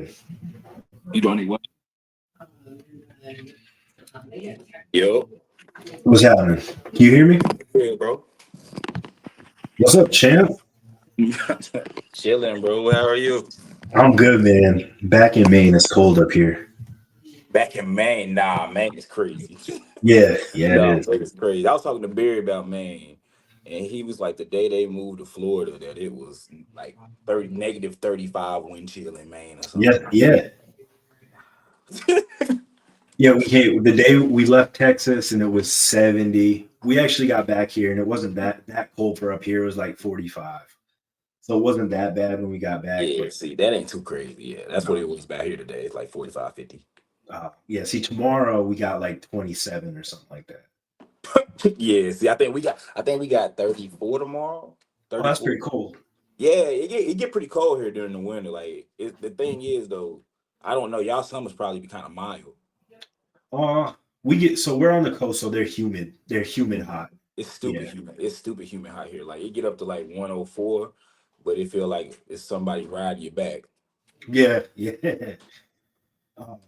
doing? You don't need what? Yo, What's happening? Can you hear me? yeah, bro. What's up, champ? Chilling, bro. How are you? I'm good, man. Back in Maine, it's cold up here. Back in Maine, nah, Maine is crazy. Yeah, yeah, it No, is. it's crazy. I was talking to Barry about Maine, and he was like, the day they moved to Florida, that it was like 30 -35 wind chill in Maine or Yeah, something. yeah, yeah. We came the day we left Texas, and it was 70. We actually got back here, and it wasn't that cold for up here. It was like 45, so it wasn't that bad when we got back. Yeah, But see, that ain't too crazy. Yeah, that's what no, it was back here today. It's like 45, 50. yeah. See, tomorrow we got like 27 or something like that. Yeah, see, I think we got 34 tomorrow. Oh, that's 34. pretty cool. Yeah, it get pretty cold here during the winter. Like the thing is though, I don't know. Y'all summers probably be kind of mild. Uh, we're on the coast, so they're humid. They're humid hot. It's stupid Yeah, humid. It's stupid humid hot here. Like it get up to like 104, but it feel like it's somebody riding your back. yeah, yeah. Um,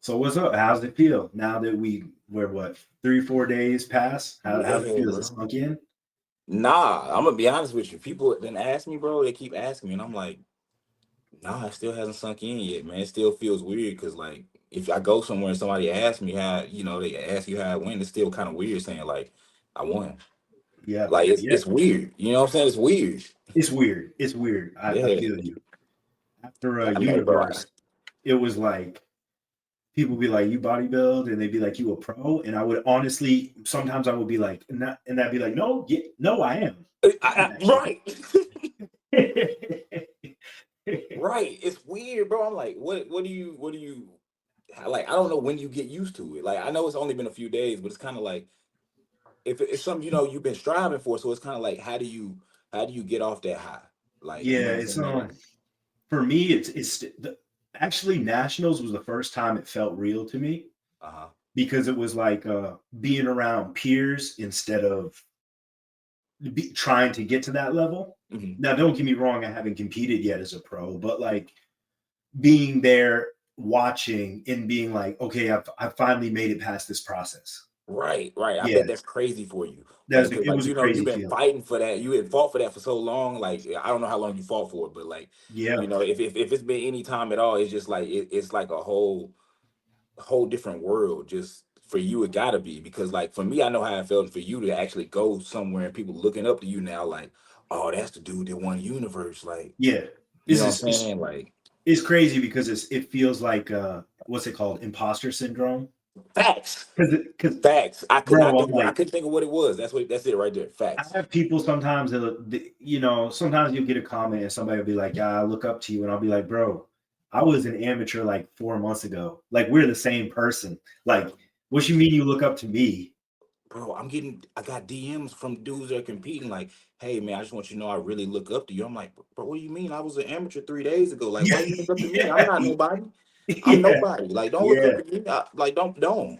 So what's up? How's it feel now that we're what 3 4 days past? How's it Yeah, feel? Is it bro. sunk in? Nah, I'm gonna be honest with you. People then ask me, bro. They keep asking me, and I'm like, nah, it still hasn't sunk in yet, man. It still feels weird because like if I go somewhere and somebody asks me how, they ask you how I went, it's still kind of weird saying like I won. Yeah, Like it's yeah. it's weird. You know what I'm saying? It's weird. It's weird. It's weird. I Yeah. feel you. After a I know, bro. universe, it was like people be like, "You bodybuild," and they'd be like, "You a pro?" And I would honestly, sometimes I would be like, "Not," and I'd be like, "No, yeah, no, I am. I am actually." Right. Right. It's weird, bro. I'm like, what do you like? I don't know when you get used to it. Like, I know it's only been a few days, but it's kind of like if it's something you've been striving for. So it's kind of like, how do you get off that high? Like, you Yeah, know what I'm it's saying? Like, for me, actually nationals was the first time it felt real to me uh-huh. because it was like being around peers instead of trying to get to that level. Hmm. Now, don't get me wrong, I haven't competed yet as a pro, but like being there, watching, and being like, okay, I've finally made it past this process. Right, right. I Yeah, bet that's crazy for you. Like, cause it like was a you've crazy been feeling. fighting for that. You had fought for that for so long. Like, I don't know how long you fought for it, but like, Yeah, if it's been any time at all, it's just like it's like a whole different world. Just for you, it gotta be because like for me, I know how I felt, and for you to actually go somewhere and people looking up to you now, like, oh, that's the dude that won universe. Like, yeah. you This know what I'm is saying? Like, it's crazy because it feels like what's it called, imposter syndrome? facts, Because facts. I could not bro, I'm think. I like couldn't think of what it was. That's it right there. I Facts. have people sometimes sometimes you'll get a comment and somebody will be like, yeah, I look up to you. And I'll be like, bro, I was an amateur like 4 months ago. Like, we're the same person. Like, what you mean you look up to me? Bro, I got DMs from dudes that are competing, like, hey man, I just want you to know I really look up to you. I'm like, bro, what do you mean? I was an amateur 3 days ago. Like, why Yeah, you look up to me? I'm yeah, not nobody. I'm yeah, nobody. Like, don't look up yeah, to me. Like, don't.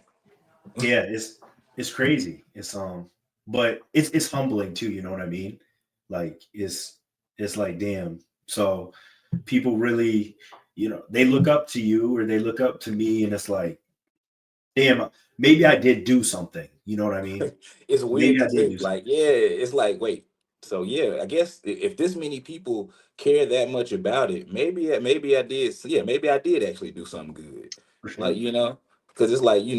yeah. It's crazy. But it's humbling too. You know what I mean? Like, it's like, damn. So people really, they look up to you or they look up to me, and it's like, damn, maybe I did do something. You know what I mean? It's weird Maybe to I did do think, like, something. yeah, it's like, wait, so yeah, I guess if this many people care that much about it, maybe I did, yeah, maybe I did actually do something good. For Like, sure. because it's like, you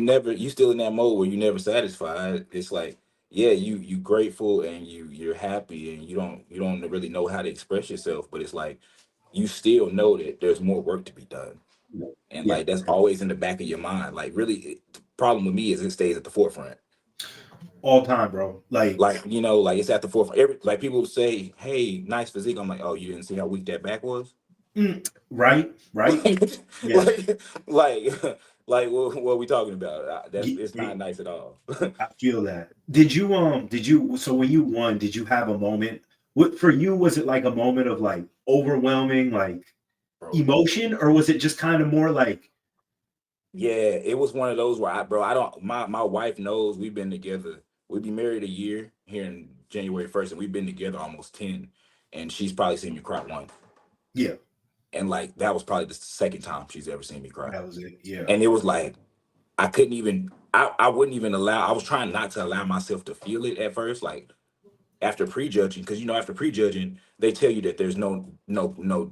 never, you still in that mode where you never satisfied. It's like, yeah, you grateful and you're happy and you don't really know how to express yourself, but it's like you still know that there's more work to be done. And Yeah, like that's always in the back of your mind. Like really, the problem with me is it stays at the forefront. all time, bro. Like, Like, like it's at the forefront. Like people say, "Hey, nice physique." I'm like, "Oh, you didn't see how weak that back was." right, right. like, Yeah, like, like, what are we talking about? That's Ye- it's not it- nice at all. I feel that. So when you won, did you have a moment? What for you was it like a moment of like overwhelming like Bro, emotion, or was it just kind of more like, yeah, it was one of those where I don't. My wife knows we've been together. We'll be married a year here in January 1st, and we've been together almost 10. And she's probably seen me cry once. yeah, And like that was probably the second time she's ever seen me cry. That was it. Yeah. And it was like I couldn't even I wouldn't even allow I was trying not to allow myself to feel it at first, like after prejudging, because after prejudging, they tell you that there's no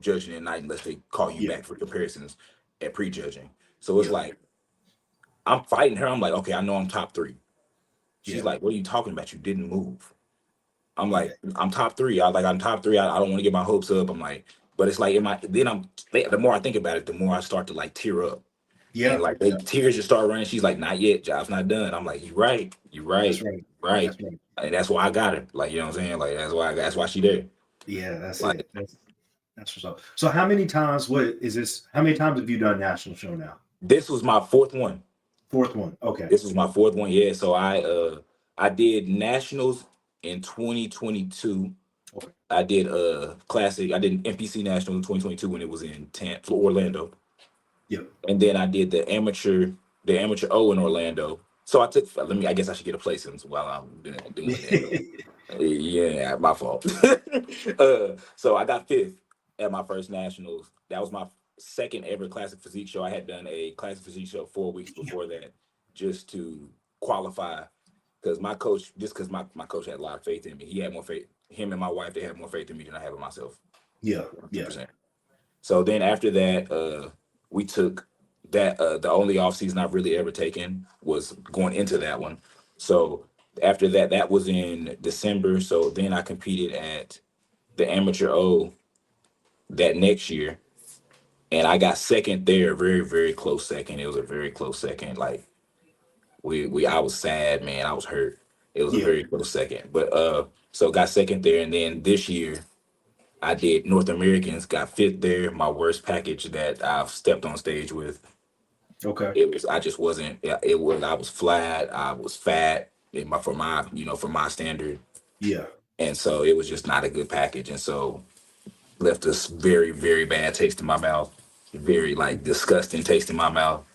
judging at night unless they call you Yeah. back for comparisons at prejudging. So it's Yeah. like I'm fighting her. I'm like, okay, I know I'm top three. She's Yeah. like, what are you talking about? You didn't move. I'm Yeah. like, I'm top three. I'm top three. I don't want to get my hopes up. I'm like, but it's like, the more I think about it, the more I start to like tear up. And Yeah. like they tears just start running. She's like, not yet, job's not done. I'm like, you That's right, right. right. That's right. And that's why I got her. Like, you know what I'm saying? Like that's why she there. Yeah, that's Like it. That's what's up. So how many times what is this? How many times have you done national show now? this was my fourth one. Fourth one. Okay. This was my fourth one. Yeah. So I did nationals in 2022. Okay. I did classic. I did NPC national in 2022 when it was in Orlando. Yep. And then I did the amateur O in Orlando. So I took. I guess I should get a placement while I'm doing that. Yeah, my fault. So I got fifth at my first nationals. That was my second ever classic physique show. I had done a classic physique show 4 weeks before that, just to qualify. Because my coach had a lot of faith in me. He had more faith. Him and my wife, they had more faith in me than I have in myself. Yeah. Yeah. 100%. So then after that, we took that. The only off season I've really ever taken was going into that one. So after that, that was in December. So then I competed at the amateur O that next year, and I got second there, very very close second. It was a very close second. Like I was sad, man. I was hurt. It was a Yeah. very close second, but so got second there, and then this year I did North Americans, got fifth there. My worst package that I've stepped on stage with. Okay. It was I just wasn't. It was I was flat. I was fat for my standard, Yeah. and so it was just not a good package, and so left us very very bad taste in my mouth, very like disgusting taste in my mouth.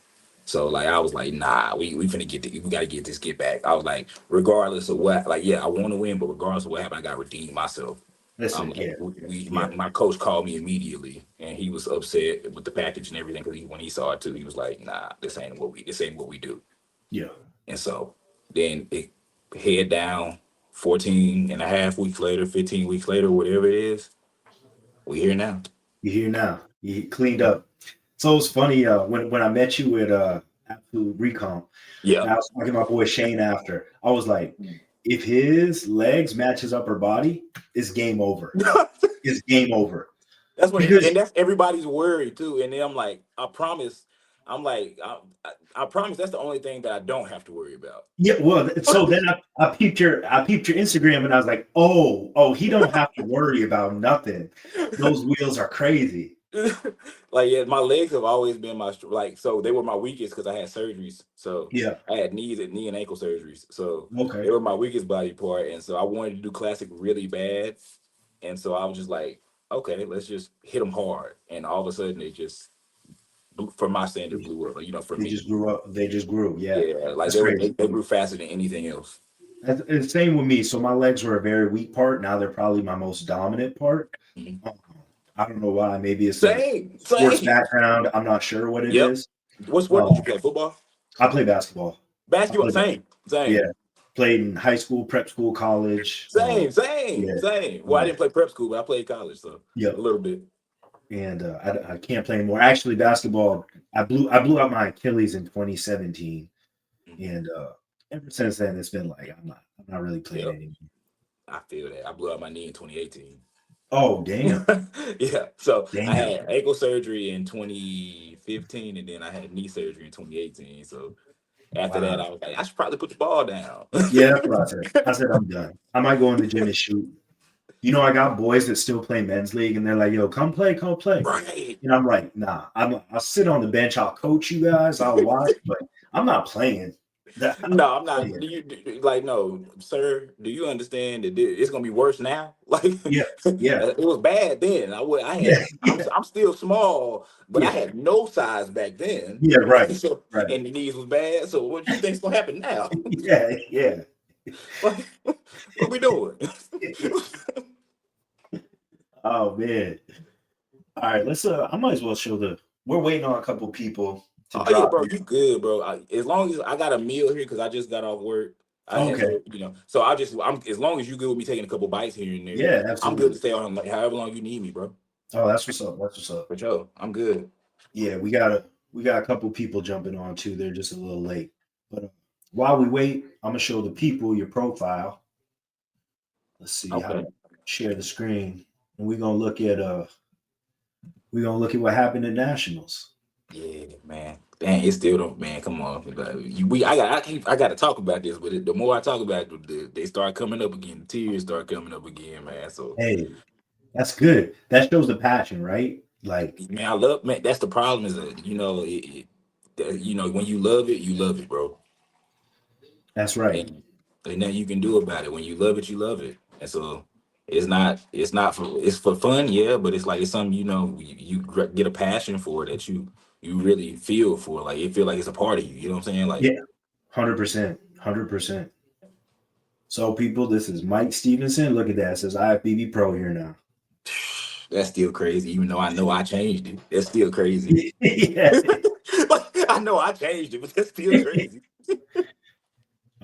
So like I was like, nah, we finna we gotta get back. I was like, regardless of what, like yeah, I want to win, but regardless of what happened, I gotta redeem myself. Listen. Like Yeah. my Yeah. coach called me immediately, and he was upset with the package and everything because when he saw it too, he was like, nah, this ain't what we do. Yeah. And so then it head down 14 and a half weeks later, 15 weeks later, whatever it is, we here now. You here now. You cleaned up. So it's funny. When I met you at Absolute Recon, Yeah. and I was talking to my boy Shane after. I was like, if his legs match his upper body, it's game over. It's game over. That's what, Because and that's everybody's worry too. And then I'm like, I promise. I'm like, I promise that's the only thing that I don't have to worry about. yeah, well, so then I peeped your Instagram and I was like, oh, he don't have to worry about nothing. Those wheels are crazy. Like yeah, my legs have always been like so they were my weakest because I had surgeries. So Yeah. I had knee and ankle surgeries. So they Okay. were my weakest body part, and so I wanted to do classic really bad, and so I was just like, okay, let's just hit them hard, and all of a sudden they just for my standard blew up. For They me, just grew up. They just grew. Yeah. yeah, like That's crazy. they grew faster than anything else. It's the same with me. So my legs were a very weak part. Now they're probably my most dominant part. Mhm. Um, I don't know why. Maybe it's a Same, sports same. background. I'm not sure what it Yep. is. What sport did Um, you play? Football, I play basketball. I basketball, play, same, yeah, same. played in high school, prep school, college. Same, same, Yeah, same. Well, I yeah, didn't play prep school, but I played college, so a yep. little bit. And I can't play anymore. Actually, basketball. I blew out my Achilles in 2017, Mhm. and ever since then, it's been like I'm not really playing Yep, anymore. I feel that. I blew out my knee in 2018. Oh damn, Yeah, so I damn. had ankle surgery in 2015, and then I had knee surgery in 2018. So after that, Wow. I was like, I should probably put the ball down. Yeah, that's what I said. I said I'm done. I might go in the gym and shoot. I got boys that still play men's league, and they're like, "Yo, come play, come play." Right. And I'm like, "Nah, I'll sit on the bench. I'll coach you guys. I'll watch, but I'm not playing. I'm No, I'm not not. playing." Like, no, sir? Do you understand that it's gonna be worse now? Like, Yeah, yeah, it was bad then. yeah, yeah, I'm still small, but I yeah, had no size back then. yeah. Right, So, right. and the knees was bad. So, what do you think's gonna happen now? Yeah, yeah. Like, what we doing? Oh man. All right, let's I might as well show the we're waiting on a couple people to Oh yeah, drop bro, in. you good, bro. As long as I got a meal here, because I just got off work. And Okay. so so I'm as long as you good with me taking a couple bites here and there, Yeah, I'm good to absolutely. stay on like however long you need me, bro. Oh, that's what's up. That's what's up. For sure, I'm good. Yeah, we got a couple people jumping on too. They're just a little late. But while we wait, I'm gonna show the people your profile. Let's see how Okay. to share the screen. And we're gonna look at what happened at nationals. Yeah, man. Dang, it still don't, man. Come on, like, I got to talk about this, but the more I talk about it, they start coming up again. The tears start coming up again, man. So, Hey, that's good. That shows the passion, right? Like, man, I love, man. That's the problem is that when you love it, bro. that's right. And ain't nothing you can do about it. When you love it, you love it. And so it's for fun, yeah, but it's like it's something you get a passion for that you really feel for. Like it feel like it's a part of you. You know what I'm saying? Like Yeah, 100%. 100%. So, people, this is Mike Stevenson. Look at that. It says IFBB Pro here now. that's still crazy, even though I know I changed it. That's still crazy. Yeah. Like, I know I changed it, but that's still crazy.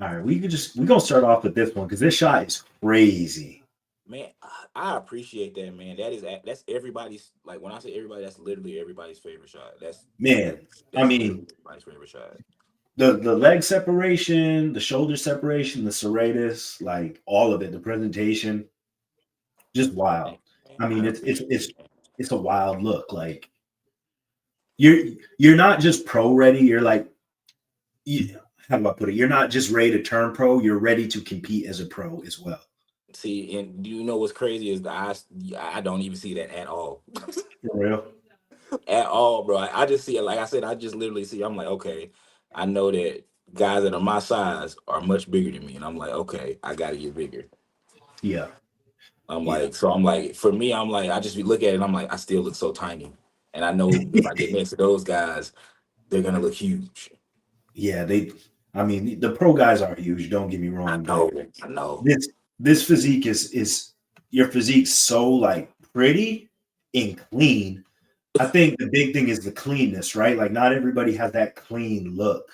All right, we're gonna start off with this one because this shot is crazy. Man, I appreciate that, man. That's everybody's, like when I say everybody, that's literally everybody's favorite shot. Man, I That's literally mean, everybody's favorite shot. the leg separation, the shoulder separation, the serratus, like all of it, the presentation, just wild. Thank you, man. I mean, I appreciate it. it's a wild look. Like you're you're not just pro ready. You're like how do I put it? You're not just ready to turn pro. You're ready to compete as a pro as well. See, and do you know what's crazy is I don't even see that at all. For real. At all, bro. I just see it, like I said, I just literally see, I'm like, okay, I know that guys that are my size are much bigger than me. And I'm like, okay, I gotta get bigger. Yeah. Yeah. I'm like, for me, I'm like, I just look at it and I'm like, I still look so tiny. And I know if I get next to those guys, they're gonna look huge. Yeah. I mean, the pro guys are huge. Don't get me I wrong, but know, I know. this physique is your physique's so like pretty and clean. I think the big thing is the cleanness, right? Like not everybody has that clean look.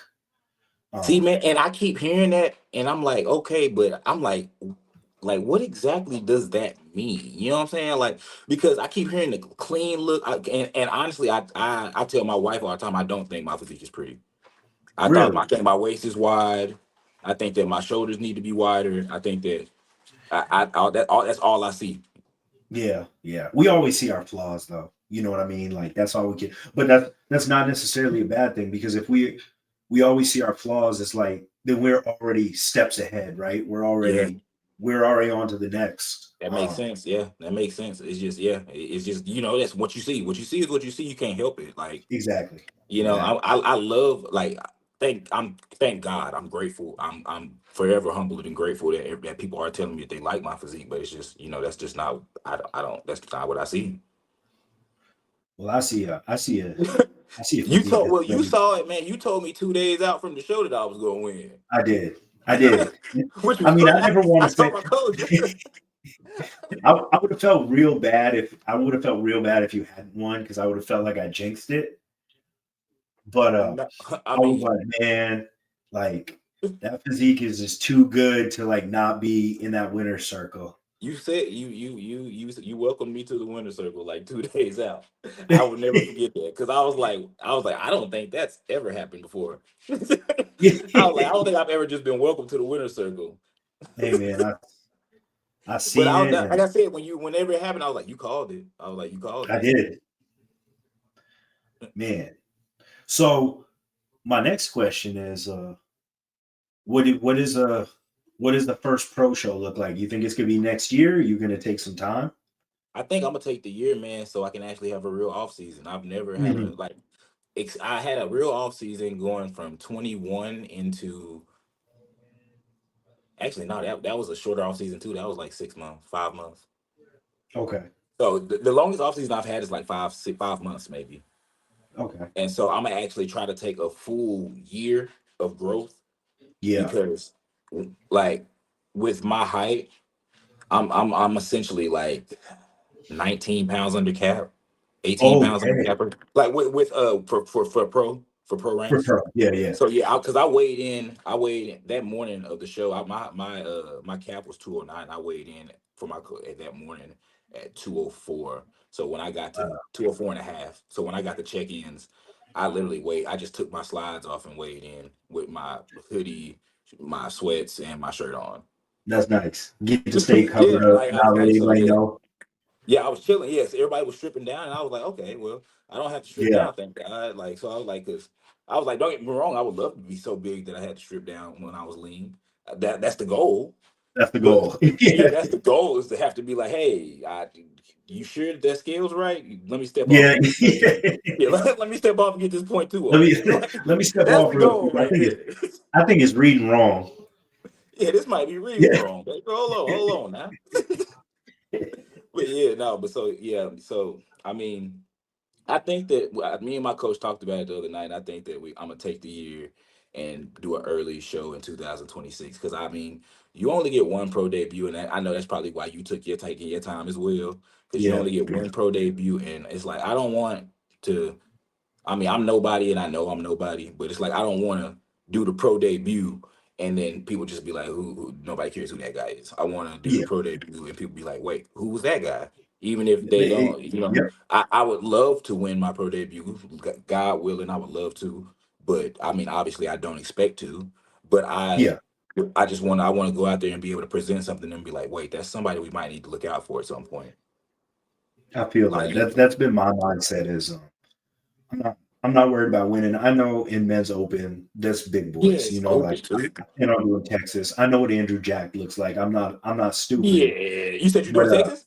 See, Um, man, and I keep hearing that, and I'm like, okay, but I'm like, what exactly does that mean? You know what I'm saying? Like, because I keep hearing the clean look, and honestly, I tell my wife all the time, I don't think my physique is pretty. I really, think my waist is wide. I think that my shoulders need to be wider. I think that that's all I see. yeah, yeah. We always see our flaws, though. You know what I mean? Like that's all we can. But that's not necessarily a bad thing because if we always see our flaws, it's like then we're already steps ahead, right? Yeah, We're already on to the next. that makes sense. Yeah, that makes sense. It's just it's just that's what you see. What you see is what you see. You can't help it. Like Exactly, I, exactly. I love like thank God. I'm grateful. I'm forever humbled and grateful that people are telling me that they like my physique, but it's just that's just not I don't that's not what I see. Well, I see a physique that's You ready. saw it, man. You told me 2 days out from the show that I was gonna win. I did, I did. Which I was mean, I crazy. never want I to say. told my coach. I would have felt real bad if I would have felt real bad if you hadn't won because I would have felt like I jinxed it. But No, I I was mean, like, man, like that physique is just too good to like not be in that winner's circle. you said you welcomed me to the winner circle like 2 days out. I would never forget that because I was like, I don't think that's ever happened before. I don't think I've ever just been welcomed to the winner circle. Hey man, I But seen it like and I said, whenever it happened, I was like, you called it. I was like, you called I it. did, man. So my next question is, what do- what is the first pro show look like? You think it's gonna be next year? You gonna take some time? I think I'm gonna take the year, man, so I can actually have a real off season. I've never had a Mhm. like. I had a real off season going from 21 into actually no that was a shorter off season too. That was like 6 months, 5 months. Okay, So the longest off season I've had is like 5 months maybe. okay, And so I'm gonna actually try to take a full year of growth yeah, because like with my height, I'm essentially like 19 pounds under cap. 18 pounds on the Okay. capper, like with for pro ranks. Yeah, yeah. So yeah, because I weighed in that morning of the show. My cap was 209. I weighed in for at that morning at 204. So when I got to 204 and a half, so when I got the check-ins, I literally weighed. I just took my slides off and weighed in with my hoodie, my sweats, and my shirt on. That's nice. Get to stay Yeah, covered up, like not let so anybody yeah. know. Yeah, I was chilling. Yes, everybody was stripping down, and I was like, okay, well, I don't have to strip Yeah, down, thank God. Like, so I was like, cause I was like, don't get me wrong, I would love to be so big that I had to strip down when I was lean. That's the goal. that's the But goal. yeah, Yeah, that's the goal is to have to be like, hey, you sure that scale's right? Let me step off yeah. and get this point two. Yeah, let me step off and get this point two Let off. me let me step That's off the real quick. goal right there. I think it's reading wrong. Yeah, this might be reading Yeah, wrong. Like, hold on now. But yeah, no, but so yeah, so I mean, I think that me and my coach talked about it the other night. And I think that I'm gonna take the year and do an early show in 2026 because I mean you only get one pro debut, and I know that's probably why you taking your time as well because you yeah, only get one pro debut, and it's like I don't want to. I mean, I'm nobody and I know I'm nobody, but it's like I don't want to do the pro debut and then people just be like, who nobody cares who that guy is. I want to do the yeah. pro debut and people be like, wait, who was that guy? Even if they It- don't, yeah, I would love to win my pro debut. God willing, I would love to. But I mean, obviously, I don't expect to. But yeah. I want to go out there and be able to present something and be like, wait, that's somebody we might need to look out for at some point. I feel Like, that. That's been my mindset. I'm not I'm not worried about winning. I know in men's open, that's big yeah, boys. it's Like open too. and I'm doing Texas. I know what Andrew Jack looks like. I'm not stupid, Yeah, you said you're but doing Texas?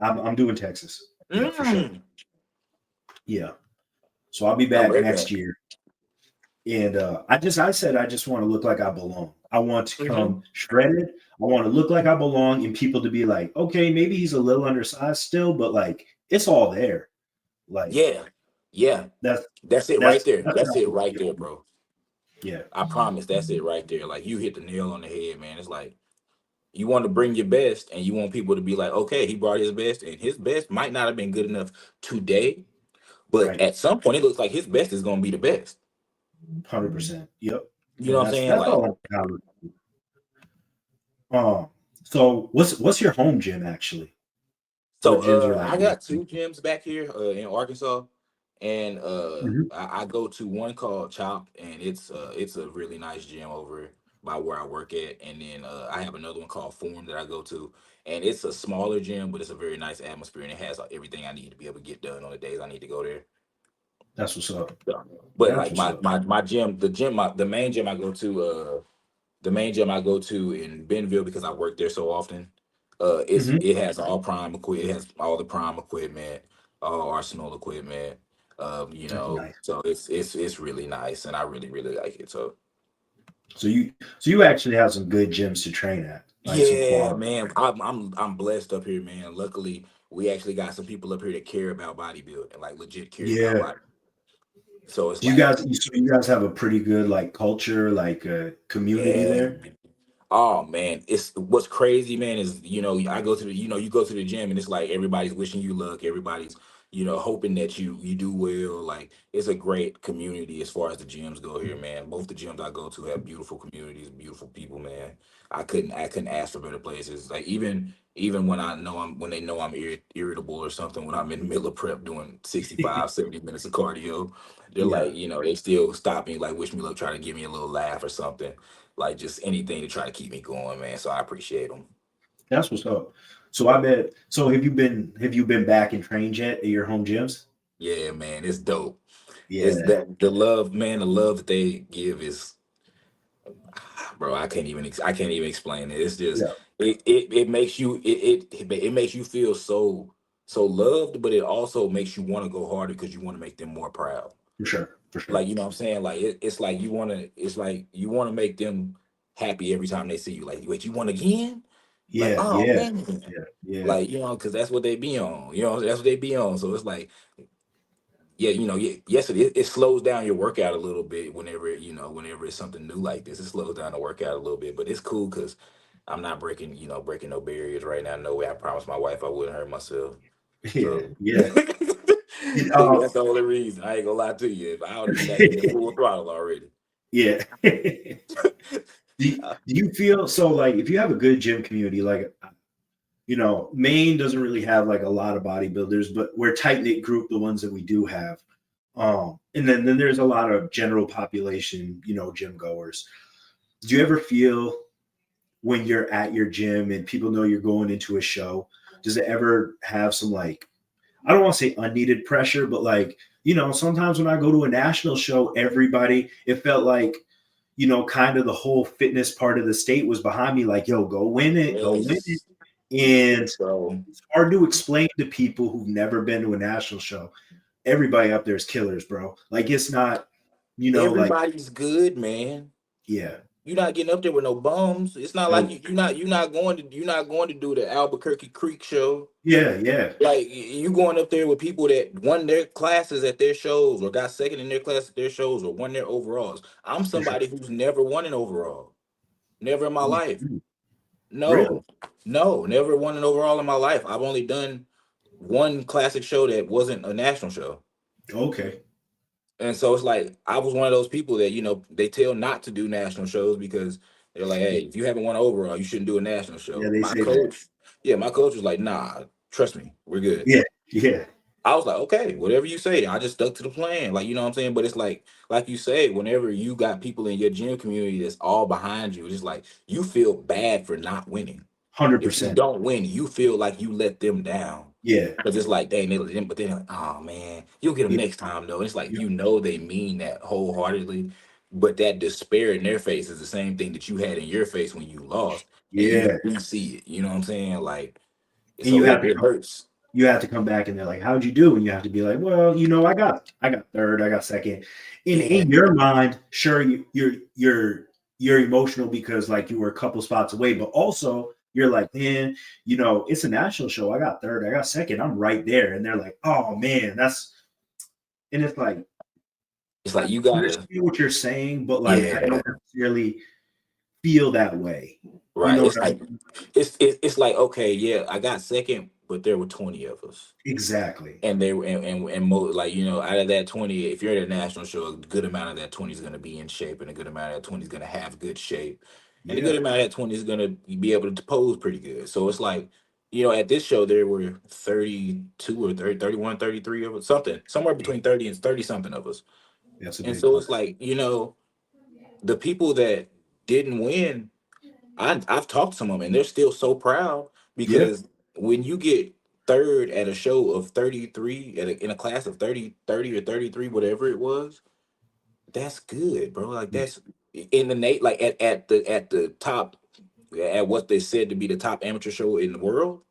I'm doing Texas. Yeah, for sure. Mm. Yeah. So I'll be I'm back ready. next year. And I said I just want to look like I belong. I want to Hmm. come shredded. I want to look like I belong and people to be like, okay, maybe he's a little undersized still, but like it's all there. Like Yeah, yeah. that's That's it right there. that's That's how I it want to right be. there, bro. Yeah, I promise. That's it right there. Like you hit the nail on the head, man. It's like you want to bring your best, and you want people to be like, okay, he brought his best, and his best might not have been good enough today, but right. at some point, it looks like his best is gonna be the best. 100%. Yep. You know And what I'm saying? that's Like, all I'm. So what's your home gym actually? so What gyms are like I near got two gyms back here in Arkansas, and Mhm. I go to one called Chop, and it's a really nice gym over by where I work at, and then I have another one called Form that I go to, and it's a smaller gym, but it's a very nice atmosphere, and it has everything I need to be able to get done on the days I need to go there. That's what's up. Yeah. But That's like what's up. my gym, the main gym I go to, the main gym I go to in Bentonville because I work there so often. Hmm. It has all prime equipment. It has all the prime equipment, all Arsenal equipment. That's nice. So it's really nice, and I really like it. So So you actually have some good gyms to train at, like some yeah, quality. man, I'm blessed up here, man. Luckily, we actually got some people up here that care about bodybuilding, like legit care about Yeah. body. So it's Do you like, guys so you guys have a pretty good like culture, like community yeah. there? Oh man, it's what's crazy, man, is I go to the you go to the gym and it's like everybody's wishing you luck, everybody's hoping that you do well. Like it's a great community as far as the gyms go here, man. Both the gyms I go to have beautiful communities, beautiful people, man. I couldn't ask for better places. Like even when when they know I'm irritable or something when I'm in the middle of prep doing 65, 70 minutes of cardio, they're Yeah. like, they still stop me, like wish me luck, try to give me a little laugh or something, like just anything to try to keep me going, man. So I appreciate them. That's what's up. So I bet so have you been back and trained yet at your home gyms? Yeah, man, it's dope. It's Yeah. that the love, man, the love that they give is, bro. I can't even explain it. It's just Yeah, it makes you it makes you feel so loved, but it also makes you want to go harder because you want to make them more proud. for sure. For sure. Like, you know what I'm saying? Like it's like you want to make them happy every time they see you. Like, wait, you won again? Like, Yeah, oh yeah, man. yeah, yeah, Like, because that's what they be on. That's what they be on. So it's like, yeah, yes, it slows down your workout a little bit whenever it's something new like this. It slows down the workout a little bit, but it's cool because I'm not breaking no barriers right now. No way. I promised my wife I wouldn't hurt myself. yeah, So yeah. Uh, That's the only reason. I ain't gonna lie to you. If I would have been back in the full throttle already. yeah. Do you feel so like if you have a good gym community, like Maine doesn't really have like a lot of bodybuilders, but we're a tight knit group, the ones that we do have. And then there's a lot of general population, gym goers. Do you ever feel when you're at your gym and people know you're going into a show, does it ever have some like I don't want to say unneeded pressure, but like, sometimes when I go to a national show, everybody, it felt like, kind of the whole fitness part of the state was behind me, like, yo, go win it, go win it. Yes. And So it's hard to explain to people who've never been to a national show. Everybody up there is killers, bro. Like it's not, like, everybody's good, man. yeah, You're not getting up there with no bums. It's not like no, you're not going to do the Albuquerque Creek show. yeah, yeah, Like you going up there with people that won their classes at their shows or got second in their class at their shows or won their overalls. I'm for sure. somebody who's never won an overall. Never in my life. Really? No, no, never won an overall in my life. I've only done one classic show that wasn't a national show. Okay. And so it's like I was one of those people that they tell not to do national shows because they're like, hey, if you haven't won an overall, you shouldn't do a national Yeah, show. they My say that. coach, yeah, my coach was like, nah, trust me, we're good. Yeah, yeah, I was like, okay, whatever you say. I just stuck to the plan. Like, you know what I'm saying? But it's like you say, whenever you got people in your gym community that's all behind you, it's like you feel bad for not winning. If you 100%. don't win, you feel like you let them down. Yeah, Because it's like, dang, they let them, but then like, oh man, you'll get them yeah, next time though. It's like yeah, they mean that wholeheartedly, but that despair in their face is the same thing that you had in your face when you lost, and you yeah. do see it. You know what I'm saying? Like, And so it hurts. you have to come back and they're like, how'd you do? And you have to be like, well, I got third, I got second. Yeah, In your mind, sure, you're emotional because like you were a couple spots away, but also you're like, man, it's a national show. I got third, I got second, I'm right there. And they're like, oh man, and it's like it's I like you gotta, understand what you're saying, but like I yeah, don't necessarily feel that way. You right. know It's what I like mean? it's like okay, yeah, I got second, but there were 20 of us. Exactly. And they were and like out of that 20, if you're at a national show, a good amount of that 20 is going to be in shape, and a good amount of that 20 is going to have good shape, and a good Yeah. amount of that 20 is going to be able to pose pretty good. So it's like at this show there were 32 or 30, 31, 33 of us, something somewhere between 30 and 30 something of us. That's a And big so class. it's like the people that didn't win, I've talked to some of them, and they're still so proud Yeah. because when you get third at a show of 33 in a class of 30 or 33, whatever it was, that's good, bro. Like Yeah. that's in the Nate, like at the top, at what they said to be the top amateur show in the world.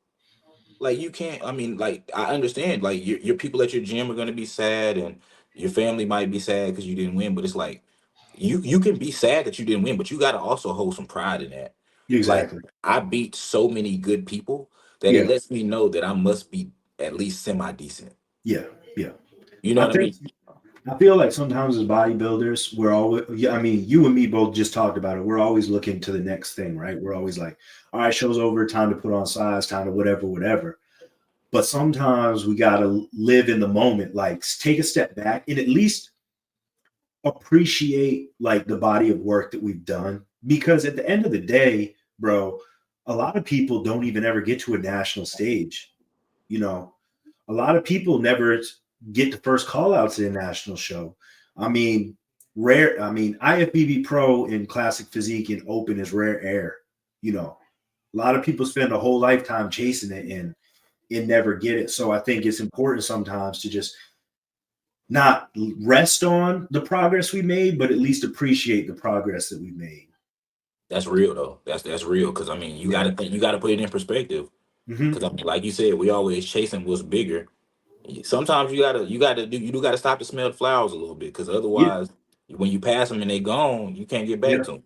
Like you can't. I mean, like I understand. Like your people at your gym are gonna be sad, and your family might be sad because you didn't win. But it's like you can be sad that you didn't win, but you got to also hold some pride in that. Like Exactly. I beat so many good people that it Yeah. lets me know that I must be at least semi decent. Yeah. Yeah. You know I what I think mean? I feel like sometimes as bodybuilders, we're always, yeah, I mean, you and me both just talked about it. We're always looking to the next thing, right? We're always like, all right, show's over, time to put on size, time to whatever, whatever. But sometimes we got to live in the moment, like take a step back and at least appreciate like the body of work that we've done. Because at the end of the day, bro, a lot of people don't even ever get to a national stage. You know, a lot of people never get the first call out to the national show. I mean, rare. I mean, IFBB Pro in classic physique and open is rare air. A lot of people spend a whole lifetime chasing it and never get it. So I think it's important sometimes to just not rest on the progress we made, but at least appreciate the progress that we made. That's real though. That's real because I mean you got Yeah. to think, you got to put it in perspective. Hmm. Because I mean, like you said, we always chasing what's bigger. Sometimes you do gotta stop to smell the flowers a little bit because Yeah. otherwise, when you pass them and they gone, you can't get back Yeah. to them.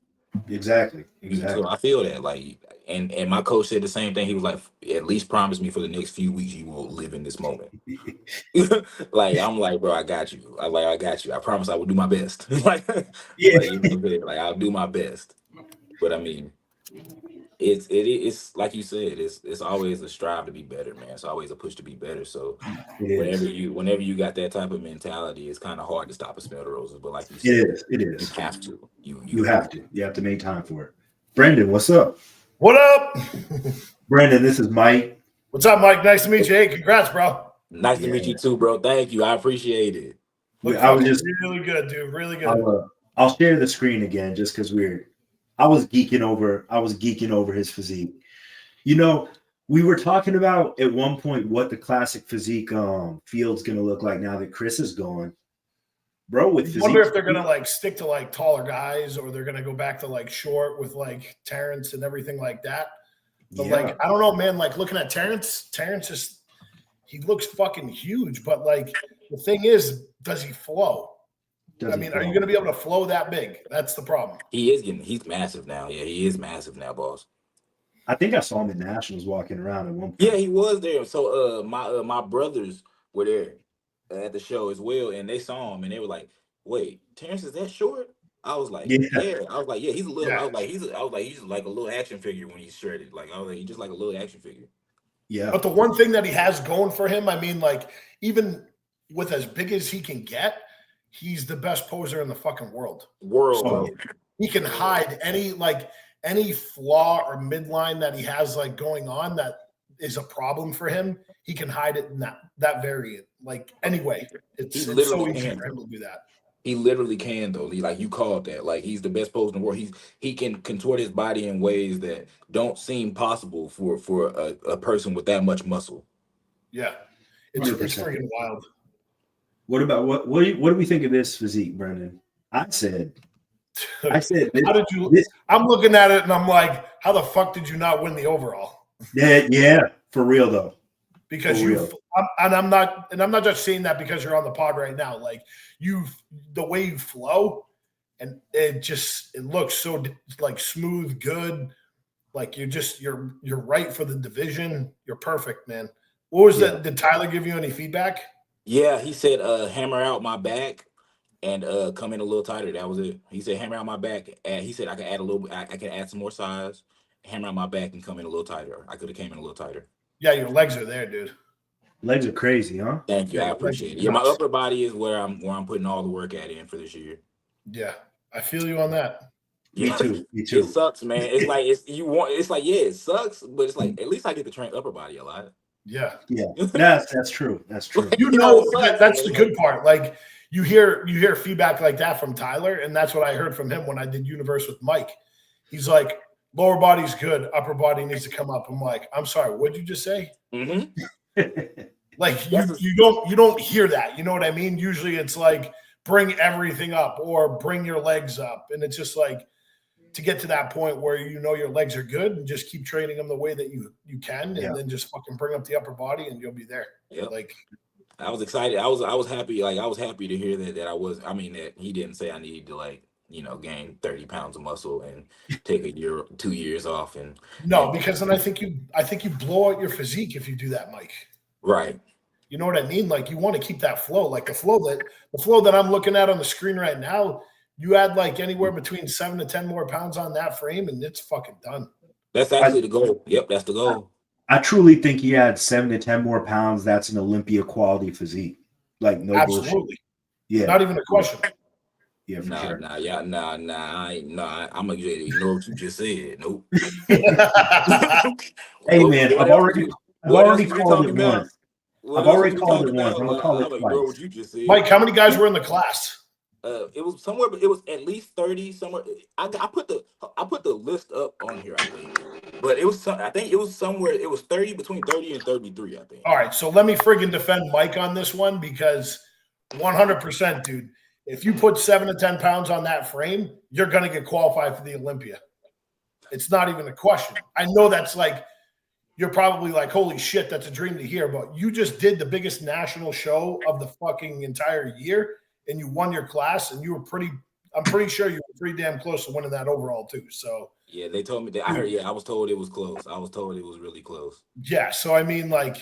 Exactly. So Exactly. I feel that like, and my coach said the same thing. He was like, at least promise me for the next few weeks you won't live in this moment. Like I'm like, bro, I got you. I got you. I promise I will do my best. Yeah. Like you know what I'm saying? Like I'll do my best. But I mean, It's like you said, it's always a strive to be better, man. It's always a push to be better. So It is. whenever you got that type of mentality, it's kind of hard to stop a smell the roses. But like you It said, is. It you is. have to. You have to. You have to make time for it. Brendan, what's up? What up? Brendan, this is Mike. What's up, Mike? Nice to meet you. Hey, congrats, bro. Nice to Yeah. meet you too, bro. Thank you. I appreciate it. Look I was fucking just. really good, dude. Really good. I'll share the screen again just because I was geeking over his physique. You know, we were talking about at one point what the classic physique field's gonna look like now that Chris is gone. Bro, with I physique. wonder if they're gonna like stick to like taller guys, or they're gonna go back to like short with like Terrence and everything like that. But like, I don't know, man. Like looking at Terrence just he looks fucking huge. But like the thing is, does he flow? Are you going to be able to flow that big? That's the problem. He's massive now. Yeah, he is massive now, boss. I think I saw him in Nationals walking around at one point. Yeah, he was there. So my brothers were there at the show as well, and they saw him and they were like, "Wait, Terrence is that short?" I was like, "Yeah." I was like, "Yeah, he's a little." Yeah. I was like, he's like a little action figure when he's shredded. Like I was like, he's just like a little action figure. Yeah. But the one thing that he has going for him, I mean, like even with as big as he can get, he's the best poser in the fucking world. So he can hide any flaw or midline that he has like going on that is a problem for him. He can hide it in that variant. Like anyway, it's so easy for him to do that. He literally can though. Like you called that. Like he's the best poser in the world. He can contort his body in ways that don't seem possible for a person with that much muscle. Yeah, it's freaking wild. What about what do we think of this physique, Brendan? I said, how did you? I'm looking at it and I'm like, how the fuck did you not win the overall? Yeah, for real though. Because I'm not just saying that because you're on the pod right now. Like the way you flow, and it looks so like smooth, good. Like you're right for the division. You're perfect, man. What was that? Did Tyler give you any feedback? Yeah, he said hammer out my back and come in a little tighter. That was it. He said hammer out my back. And he said I can add a little. I can add some more size. Hammer out my back and come in a little tighter. I could have came in a little tighter. Yeah, your legs are there, dude. Legs are crazy, huh? Thank you. I appreciate it. Yeah, my upper body is where I'm putting all the work in for this year. Yeah, I feel you on that. Me too. It sucks, man. It's like it sucks, but it's like at least I get to train upper body a lot. Yeah. That's true. That's true. You know, that's the good part. Like you hear feedback like that from Tyler, and that's what I heard from him when I did Universe with Mike. He's like, lower body's good, upper body needs to come up. I'm like, I'm sorry, what did you just say? Mm-hmm. Like you don't hear that. You know what I mean? Usually it's like bring everything up or bring your legs up, and it's just like to get to that point where you know your legs are good and just keep training them the way that you can, and then just fucking bring up the upper body and you'll be there. Yep. Like I was excited. I was happy. Like I was happy to hear that he didn't say I needed to like, gain 30 pounds of muscle and take 2 years off. Because then I think you blow out your physique if you do that, Mike. Right. You know what I mean? Like you want to keep that flow, like the flow that I'm looking at on the screen right now. You add like anywhere between 7 to 10 more pounds on that frame, and it's fucking done. That's actually the goal. Yep, that's the goal. I truly think he had 7 to 10 more pounds. That's an Olympia quality physique. Like no absolutely. Bullshit. Yeah, not even a question. Yeah, for sure. I'm gonna ignore what you just said. Nope. Hey man, I've already called it once. I've already called it once. I'm gonna call it twice. Mike, how many guys were in the class? It was somewhere, but it was at least 30 somewhere. I put the list up on here, I think. But I think it was somewhere. It was 30, between 30 and 33, I think. All right, so let me friggin' defend Mike on this one because 100%, dude. If you put 7 to 10 pounds on that frame, you're gonna get qualified for the Olympia. It's not even a question. I know that's like you're probably like, holy shit, that's a dream to hear. But you just did the biggest national show of the fucking entire year, and you won your class, and I'm pretty sure you were pretty damn close to winning that overall too. So yeah, they told me that. I was told it was close. I was told it was really close. Yeah, so I mean, like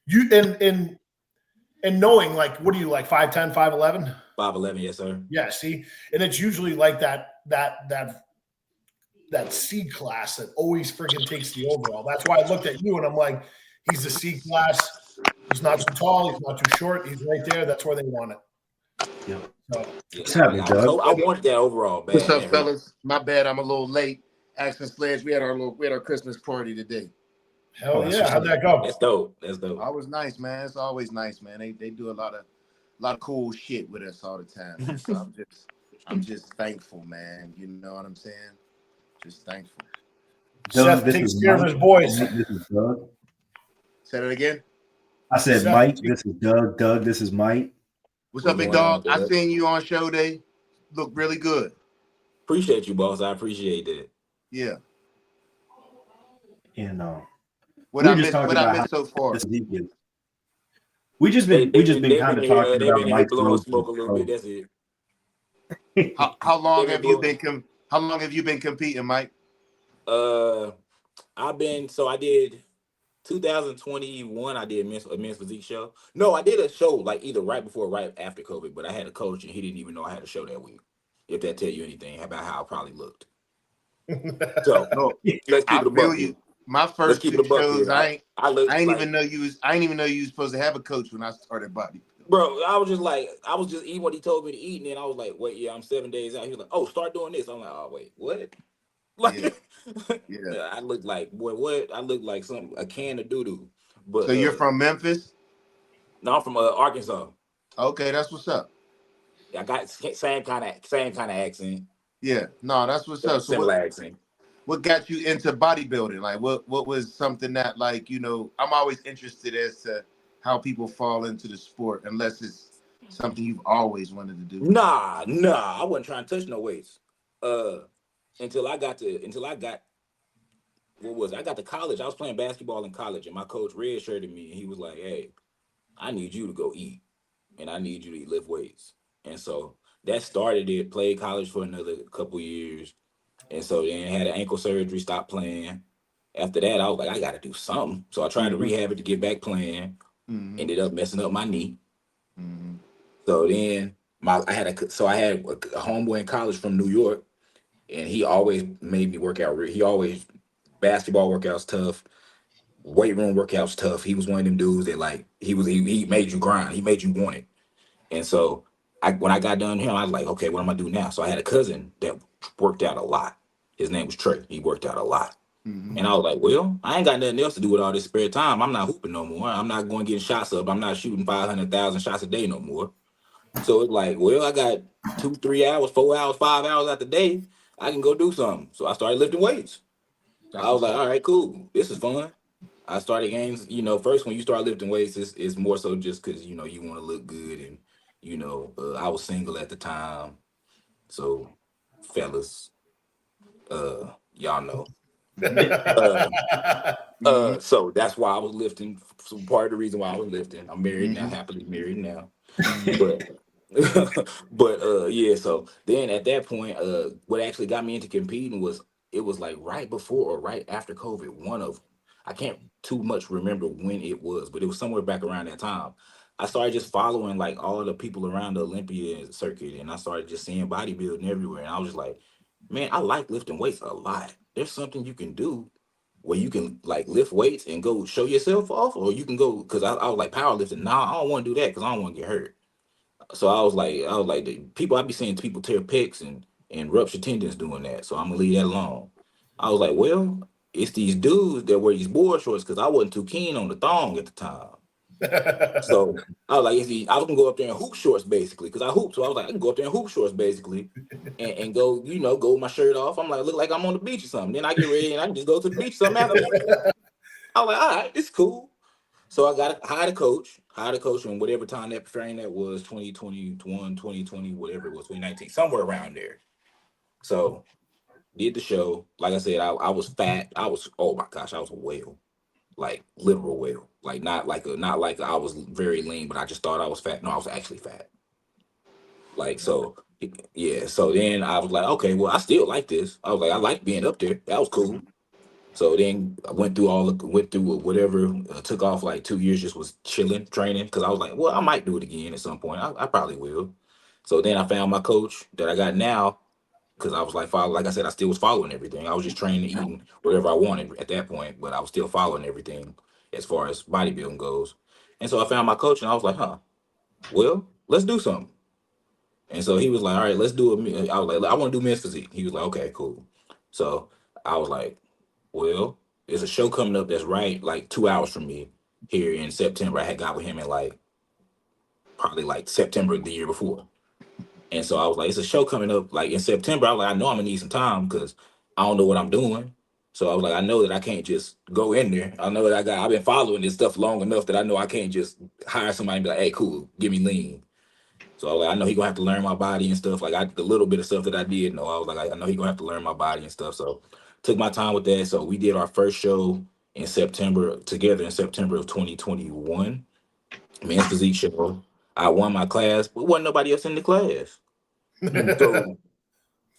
you and knowing, like, what are you like 5'10", 5'11"? 5'11", yes, sir. Yeah, see, and it's usually like that that C class that always freaking takes the overall. That's why I looked at you and I'm like, he's the C class. He's not too tall. He's not too short. He's right there. That's where they want it. Yep. So, What's happening, Doug? I wanted that overall bad. What's up, fellas? My bad, I'm a little late. Accent Sledge, we had our Christmas party today. hell yeah. How'd that go? That's dope. That's dope. I was nice, man. It's always nice, man. They do a lot of cool shit with us all the time, man. So I'm just thankful, man. You know what I'm saying? Just thankful. Doug, Seth takes care of his boys. This is Doug. Say that again. I said Seth, Mike. This is Doug. Doug, this is Mike. What's up, big dog? I seen you on show day. Look really good. Appreciate you, boss. I appreciate that. Yeah. And What I missed so far. We just been kind of talking about Mike's blowing smoke a little bit. That's it. How long have you been competing, Mike? I did 2021. I did a men's physique show. No, I did a show like either right before or right after COVID, but I had a coach and he didn't even know I had a show that week. If that tell you anything about how I probably looked. So let's keep it a buck. My first two shows, I ain't even know you was supposed to have a coach when I started bodybuilding. Bro, I was just eating what he told me to eat, and then I was like, wait, yeah, I'm 7 days out. He was like, oh, start doing this. I'm like, oh wait, what? Like yeah. I look like what? I look like a can of doo-doo. But so you're from Memphis? No, I'm from Arkansas. Okay, that's what's up. I got same kind of accent. Yeah, no, that's what's up. Similar accent. What got you into bodybuilding? Like, what was something that, like, you know, I'm always interested as to how people fall into the sport, unless it's something you've always wanted to do. Nah, I wasn't trying to touch no weights. Until I got what was it? I got to college. I was playing basketball in college, and my coach redshirted me, and he was like, "Hey, I need you to go eat, and I need you to lift weights." And so that started it. Played college for another couple years, and so then had an ankle surgery, stopped playing. After that, I was like, I got to do something. So I tried to rehab it to get back playing. Ended up messing up my knee. So then I had a homeboy in college from New York, and he always made me work out. He always basketball workouts tough, weight room workouts tough. He was one of them dudes that like he made you grind. He made you want it. And so when I got done here, I was like, okay, what am I do now? So I had a cousin that worked out a lot. His name was Trey. He worked out a lot. And I was like, well, I ain't got nothing else to do with all this spare time. I'm not hooping no more. I'm not going getting shots up. I'm not shooting 500,000 shots a day no more. So it's like, well, I got 2, 3 hours, 4 hours, 5 hours out the day. I can go do something. So I started lifting weights. I was like, all right, cool. This is fun. I started games. You know, first when you start lifting weights, it's more so just because, you know, you want to look good. And, you know, I was single at the time. So, fellas, y'all know. So that's why I was lifting. So part of the reason why I was lifting. I'm married now, happily married now. But yeah, so then at that point, what actually got me into competing was it was like right before or right after COVID. I can't too much remember when it was, but it was somewhere back around that time. I started just following like all the people around the Olympia circuit, and I started just seeing bodybuilding everywhere. And I was just like, man, I like lifting weights a lot. There's something you can do where you can like lift weights and go show yourself off, or you can go because I was like powerlifting. Nah, I don't want to do that because I don't want to get hurt. So I was like, the people I be seeing people tear pecs and rupture tendons doing that. So I'm gonna leave that alone. I was like, well, it's these dudes that wear these board shorts because I wasn't too keen on the thong at the time. So I was like, I was gonna go up there in hoop shorts basically because I hoop. So I was like, I can go up there in hoop shorts basically and go, you know, go with my shirt off. I'm like, look like I'm on the beach or something. Then I get ready and I can just go to the beach or something after that. I was like, all right, it's cool. So I hired a coach in whatever time that frame that was, 2021, 2020, whatever it was, 2019, somewhere around there. So did the show. Like I said, I was fat. Oh my gosh, I was a whale. Like literal whale. Like not like I was very lean, but I just thought I was fat. No, I was actually fat. Like so yeah. So then I was like, okay, well, I still like this. I was like, I like being up there. That was cool. So then I went through whatever, took off like 2 years, just was chilling, training. Cause I was like, well, I might do it again at some point. I probably will. So then I found my coach that I got now. because I was like, like I said, I still was following everything. I was just training, eating whatever I wanted at that point, but I was still following everything as far as bodybuilding goes. And so I found my coach, and I was like, huh, well, let's do something. And so he was like, all right, let's do it. I was like, I want to do men's physique. He was like, okay, cool. So I was like, well, there's a show coming up that's right like 2 hours from me here in September. I had got with him in like probably like September the year before. And so I was like, it's a show coming up like in September. I was like, I know I'm gonna need some time because I don't know what I'm doing. So I was like, I know that I can't just go in there. I know that I've been following this stuff long enough that I know I can't just hire somebody and be like, hey, cool, give me lean. So I was like, I know he gonna have to learn my body and stuff. Like the little bit of stuff that I did know, I was like, I know he gonna have to learn my body and stuff. So took my time with that. So we did our first show in September together in September of 2021, men's physique show. I won my class, but wasn't nobody else in the class. So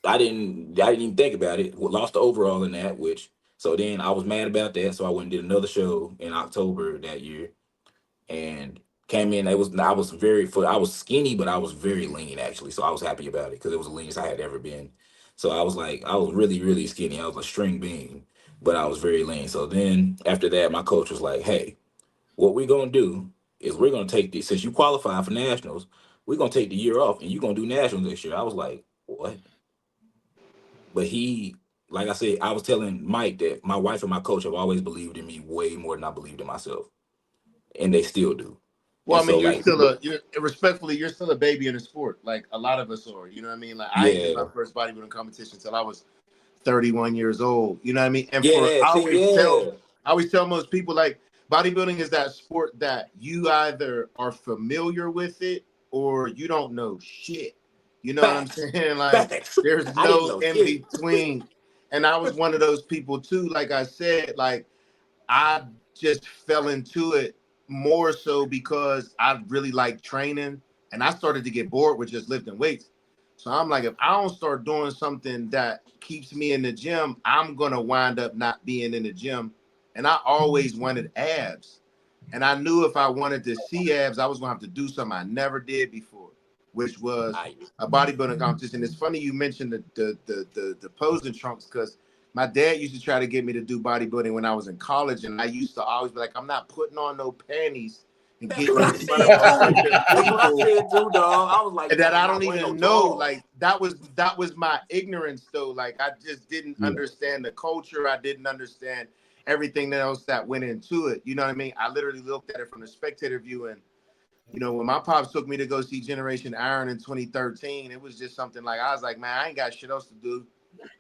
I didn't even think about it. Lost the overall in that, which so then I was mad about that. So I went and did another show in October that year and came in. I was skinny, but I was very lean actually. So I was happy about it because it was the leanest I had ever been. So I was like, I was really, really skinny. I was a string bean, but I was very lean. So then after that, my coach was like, hey, what we're gonna do is we're gonna take this since you qualify for nationals, we're gonna take the year off and you're gonna do nationals this year. I was like, what? But he, like I said, I was telling Mike that my wife and my coach have always believed in me way more than I believed in myself, and they still do. Well, And I mean, so, like, you're respectfully, you're still a baby in the sport. Like a lot of us are. You know what I mean? Like I ain't did my yeah, first bodybuilding competition until I was 31 years old. You know what I mean? And yeah, see, yeah, I always tell most people like bodybuilding is that sport that you either are familiar with it or you don't know shit. You know what I'm facts, saying? Like facts. there's I didn't no know in shit. between. And I was one of those people too. Like I said, like I just fell into it more so because I really like training and I started to get bored with just lifting weights. So I'm like, if I don't start doing something that keeps me in the gym, I'm going to wind up not being in the gym. And I always wanted abs. And I knew if I wanted to see abs, I was going to have to do something I never did before, which was I, a bodybuilding competition. It's funny you mentioned the posing trunks because my dad used to try to get me to do bodybuilding when I was in college, and I used to always be like, I'm not putting on no panties and that's getting what I in front of said a too. bunch of That's what I people said too, dog. I was like, that man, I'm I don't not wearing no even know. drawers. Like that was my ignorance though. Like I just didn't Yeah. understand the culture. I didn't understand everything else that went into it. You know what I mean? I literally looked at it from the spectator view and when my pops took me to go see Generation Iron in 2013, it was just something like I was like, man, I ain't got shit else to do.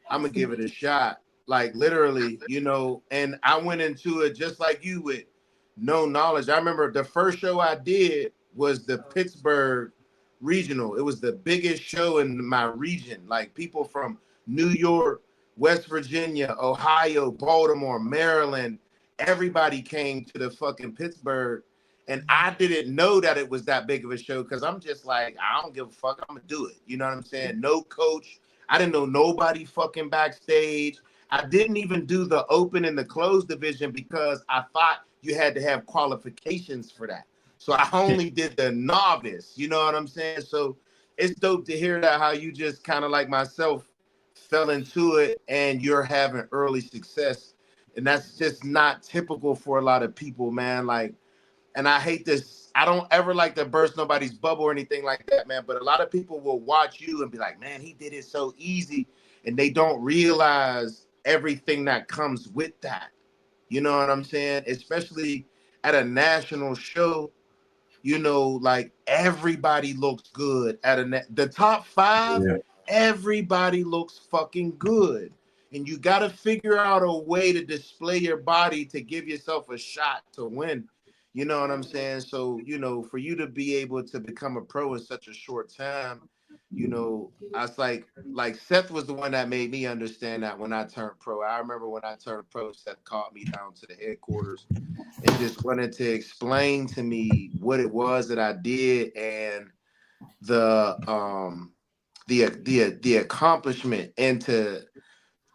I'm gonna give it a shot. Like literally, and I went into it just like you with no knowledge. I remember the first show I did was the Pittsburgh regional. It was the biggest show in my region. Like people from New York, West Virginia, Ohio, Baltimore, Maryland, everybody came to the fucking Pittsburgh. And I didn't know that it was that big of a show because I'm just like, I don't give a fuck. I'm gonna do it. You know what I'm saying? No coach. I didn't know nobody fucking backstage. I didn't even do the open and the closed division because I thought you had to have qualifications for that. So I only did the novice, you know what I'm saying? So it's dope to hear that how you just kind of like myself fell into it and you're having early success. And that's just not typical for a lot of people, man. Like, and I hate this. I don't ever like to burst nobody's bubble or anything like that, man. But a lot of people will watch you and be like, man, he did it so easy. And they don't realize everything that comes with that. You know what I'm saying? Especially at a national show, like everybody looks good at the top five, Yeah. everybody looks fucking good. And you got to figure out a way to display your body to give yourself a shot to win. You know what I'm saying? So, for you to be able to become a pro in such a short time, I was like Seth was the one that made me understand that when I turned pro. I remember when I turned pro, Seth called me down to the headquarters and just wanted to explain to me what it was that I did and the the accomplishment and to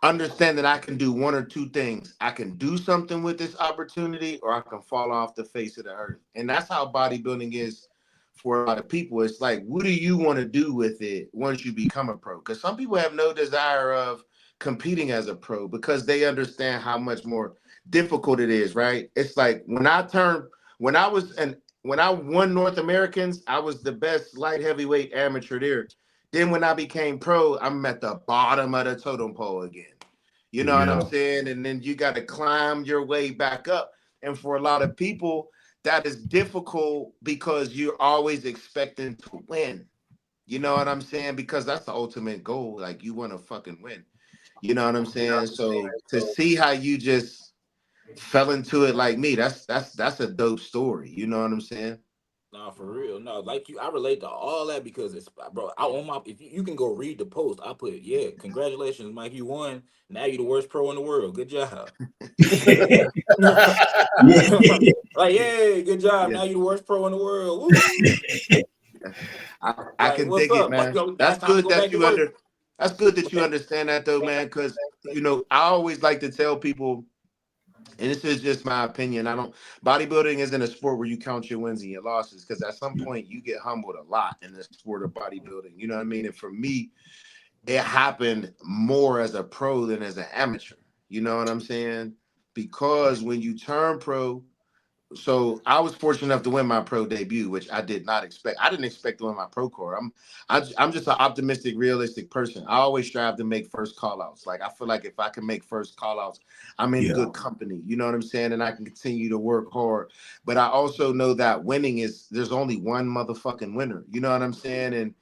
understand that I can do one or two things. I can do something with this opportunity or I can fall off the face of the earth. And that's how bodybuilding is for a lot of people. It's like, what do you want to do with it once you become a pro? Because some people have no desire of competing as a pro because they understand how much more difficult it is, right? It's like when I was and when I won North Americans, I was the best light heavyweight amateur there. Then when I became pro, I'm at the bottom of the totem pole again. You know what I'm Yeah. saying? And then you got to climb your way back up. And for a lot of people, that is difficult because you're always expecting to win. You know what I'm saying? Because that's the ultimate goal. Like you want to fucking win. You know what I'm saying? So to see how you just fell into it like me, that's a dope story. You know what I'm saying? Nah, for real. No, like you, I relate to all that because it's, bro. I on my, if you can go read the post, I put, yeah, congratulations, Mike, you won. Now you the worst pro in the world. Good job. Yeah. Like, yeah, good job. Yeah. Now you the worst pro in the world. Woo! I Like, can what's dig it, up? Like, man. yo, now it's time to go back to work. That's good that you understand that though, man. Because I always like to tell people, and this is just my opinion. I don't bodybuilding isn't a sport where you count your wins and your losses, because at some point you get humbled a lot in the sport of bodybuilding. You know what I mean? And for me, it happened more as a pro than as an amateur. You know what I'm saying? Because when you turn pro, so I was fortunate enough to win my pro debut, which I did not expect. I didn't expect to win my pro core. I'm just an optimistic, realistic person. I always strive to make first call outs. Like I feel like if I can make first call outs, I'm in Yeah. good company. You know what I'm saying? And I can continue to work hard. But I also know that winning is there's only one motherfucking winner. You know what I'm saying? And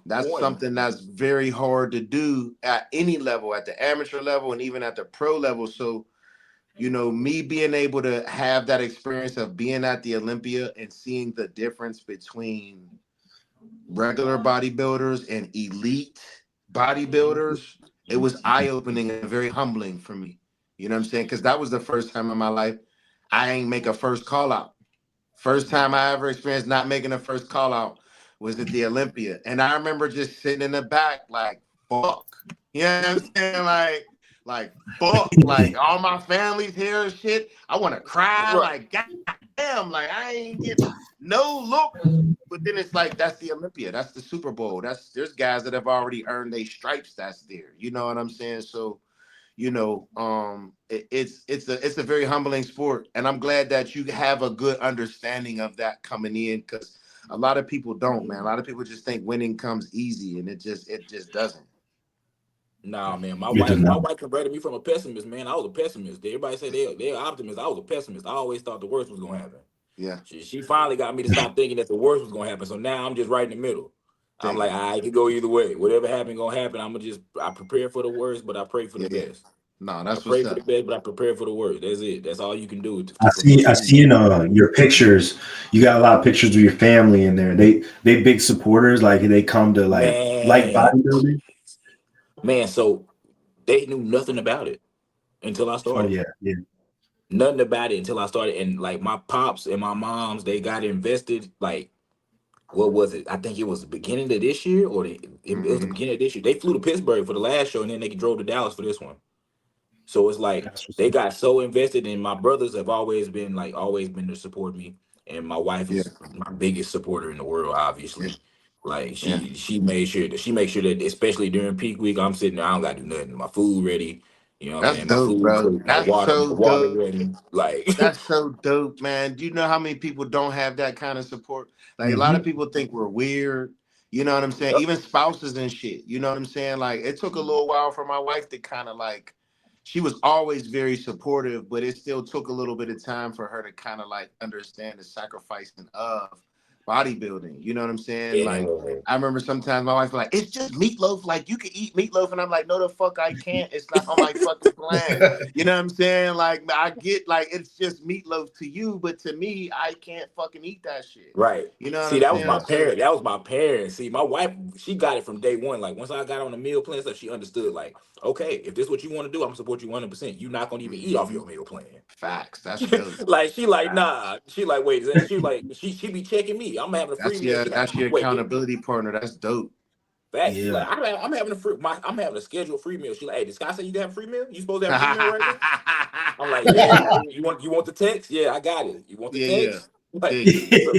that's One. something that's very hard to do at any level, at the amateur level and even at the pro level. So me being able to have that experience of being at the Olympia and seeing the difference between regular bodybuilders and elite bodybuilders, it was eye-opening and very humbling for me. You know what I'm saying? Because that was the first time in my life I ain't make a first call out. First time I ever experienced not making a first call out was at the Olympia. And I remember just sitting in the back like, fuck. You know what I'm saying? Like fuck. Like all my family's here and shit. I want to cry. Right. Like, God damn. Like I ain't get no look. But then it's like that's the Olympia. That's the Super Bowl. There's guys that have already earned their stripes that's there. You know what I'm saying? So it's a very humbling sport, and I'm glad that you have a good understanding of that coming in, because a lot of people don't, man. A lot of people just think winning comes easy, and it just doesn't. Nah, man, It does my not. wife converted me from a pessimist, man. I was a pessimist. Everybody say they're optimists. I was a pessimist. I always thought the worst was gonna happen. Yeah, She finally got me to stop thinking that the worst was gonna happen. So now I'm just right in the middle. I'm dig like, it. I could go either way. Whatever happened gonna happen. I prepare for the worst, but I pray for the Yeah, yeah. best. No, I that's pray what's for the up. best, but I prepare for the worst. That's it. That's all you can do to I keep see. I continue. see in your pictures. You got a lot of pictures of your family in there. They big supporters. Like they come to like Man, bodybuilding. man. So they knew nothing about it until I Oh started. yeah, yeah. Nothing about it until I started. And like my pops and my moms, they got invested. Like, what was it? I think it was the beginning of this year, or it was the Hmm. beginning of this year. They flew to Pittsburgh for the last show, and then they drove to Dallas for this one. So it's like That's what's they up. got so invested, and my brothers have always been to support me, and my wife Yeah, is my biggest supporter in the world. yeah, Obviously, like yeah. she makes sure that especially during peak week, I'm sitting there. I don't got to do nothing. My food ready. You know what I'm That's saying? My dope, food bro. ready. My That's water, so my water dope. ready. Like, That's so dope, man. Do you know how many people don't have that kind of support? Like a lot of Hmm. people think we're weird. You know what I'm saying? Even spouses and shit. You know what I'm saying? Like it took a little while for my wife to kind of like she was always very supportive, but it still took a little bit of time for her to kind of like understand the sacrificing of bodybuilding. You know what I'm saying? yeah, Like I remember sometimes my wife was like, it's just meatloaf. Like you can eat meatloaf. And I'm like, no, the fuck I can't. It's not on my fucking plan. You know what I'm saying? Like I get like it's just meatloaf to you, but to me, I can't fucking eat that shit. right. You know what See, I'm that was my saying? So parent. That was my parents. See, my wife, she got it from day one. Like once I got on the meal plan stuff, she understood. Like, okay, if this is what you want to do, I'm gonna support you 100%. You're not gonna even eat off mhm. your meal plan. Facts. That's dope. Like she like Facts. nah. She like wait. Then she like she be checking me. I'm having a free That's meal. your She like that's your wait. accountability partner. That's dope. Fact. She Yeah. like I'm having I'm having a scheduled free meal. She like hey, this guy say you can have a free meal. You supposed to have a free meal right now. I'm like yeah. You want the text? Yeah, I got it. You want the Yeah, yeah. text? Like Dig it. so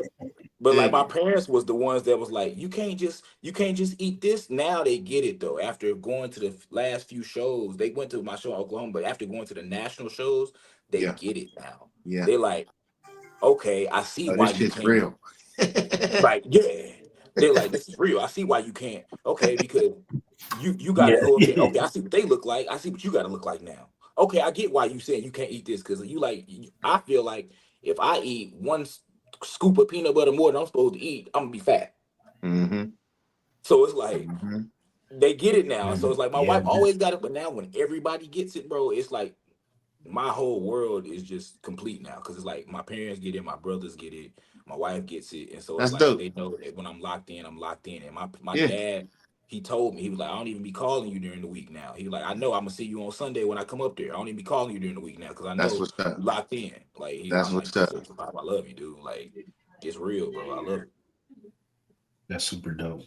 But like my parents was the ones that was like, you can't just eat this. Now they get it though. After going to the last few shows, they went to my show in Oklahoma, but after going to the national shows, they get it now. Yeah. They're like, okay, I see Oh, why this you shit's can't. real. Like, yeah. They're like, this is real. I see why you can't. Okay, because you gotta Yeah. go up there. Okay, I see what they look like. I see what you gotta look like now. Okay, I get why you saying you can't eat this because you like. I feel like if I eat one scoop of peanut butter more than I'm supposed to eat, I'm gonna be fat. Mm-hmm. So it's like they get it now. So it's like my Yeah, wife always got it, but now when everybody gets it, bro, it's like my whole world is just complete now because it's like my parents get it, my brothers get it, my wife gets it, and so it's That's like dope. they know that when I'm locked in, I'm locked in. And my Yeah. dad, he told me, he was like, I don't even be calling you during the week now. He was like, I know I'm gonna see you on Sunday when I come up there. I don't even be calling you during the week now because I That's know what's up. you locked in. Like That's I'm like, what's up. I love you, dude. Like it's real, bro. I love it. that's super dope.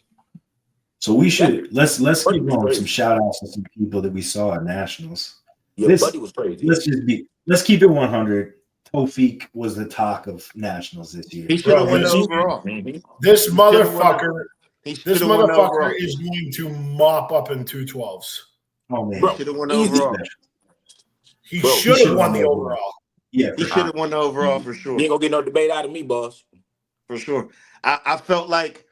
So we should let's Buddy give was some crazy. shout outs to some people that we saw at nationals. Yeah, Buddy was crazy. Let's keep it 100. Tofik was the talk of nationals this year. He should have Bro, won the this overall. this He should have won motherfucker, He this should have won the motherfucker overall. is going to mop up in 212s. Oh man, Bro, Should have won the easy. overall. He Bro, should should've have won won the the overall. yeah, He should have won the overall for sure. You ain't gonna get no debate out of me, boss. For sure. I feel like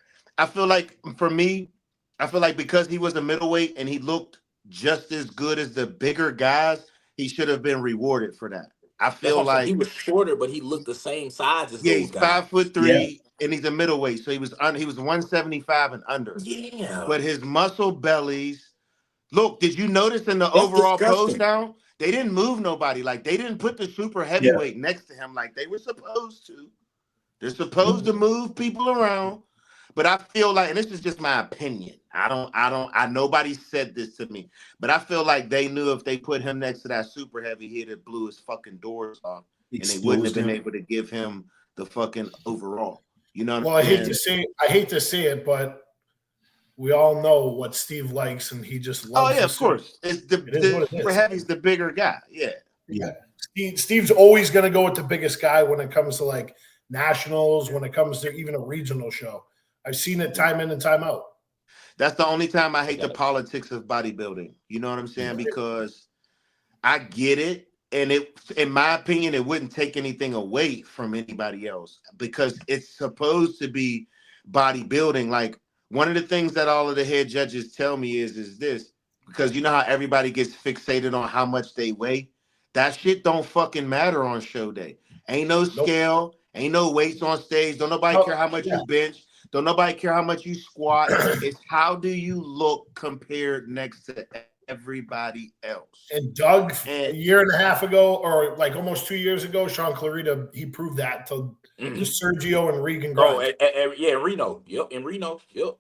for me, I feel like because he was a middleweight and he looked just as good as the bigger guys, he should have been rewarded for that. I That's feel what I'm saying. He like was shorter, but he looked the same size as yeah, those he's guys. 5'3" and he's a middleweight, so he was 175 and under. Yeah. But his muscle bellies. Look, did you notice in the That's overall post disgusting. down? They didn't move nobody. Like they didn't put the super heavyweight next to him like they were supposed to. They're supposed to move people around. But I feel like, and this is just my opinion. Nobody said this to me, but I feel like they knew if they put him next to that super heavy, he'd have blew his fucking doors off, and they wouldn't have been able to give him the fucking overall. You know what I'm saying? I hate to say it, but we all know what Steve likes, and he just loves. Oh yeah, of course. It's the super heavy's the bigger guy. Yeah. Steve's always going to go with the biggest guy when it comes to like nationals, when it comes to even a regional show. I've seen it time in and time out. That's the only time I hate the politics of bodybuilding. You know what I'm saying? Because I get it. And it, in my opinion, it wouldn't take anything away from anybody else because it's supposed to be bodybuilding. Like one of the things that all of the head judges tell me is this, because you know how everybody gets fixated on how much they weigh? That shit don't fucking matter on show day. Ain't no scale, ain't no weights on stage. Don't nobody care how much you bench. Don't nobody care how much you squat. It's how do you look compared next to everybody else. And Doug, a year and a half ago, or like almost 2 years ago, Sean Clarita, he proved that to Sergio and Regan. Yeah, Reno. Yep, in Reno. Yep.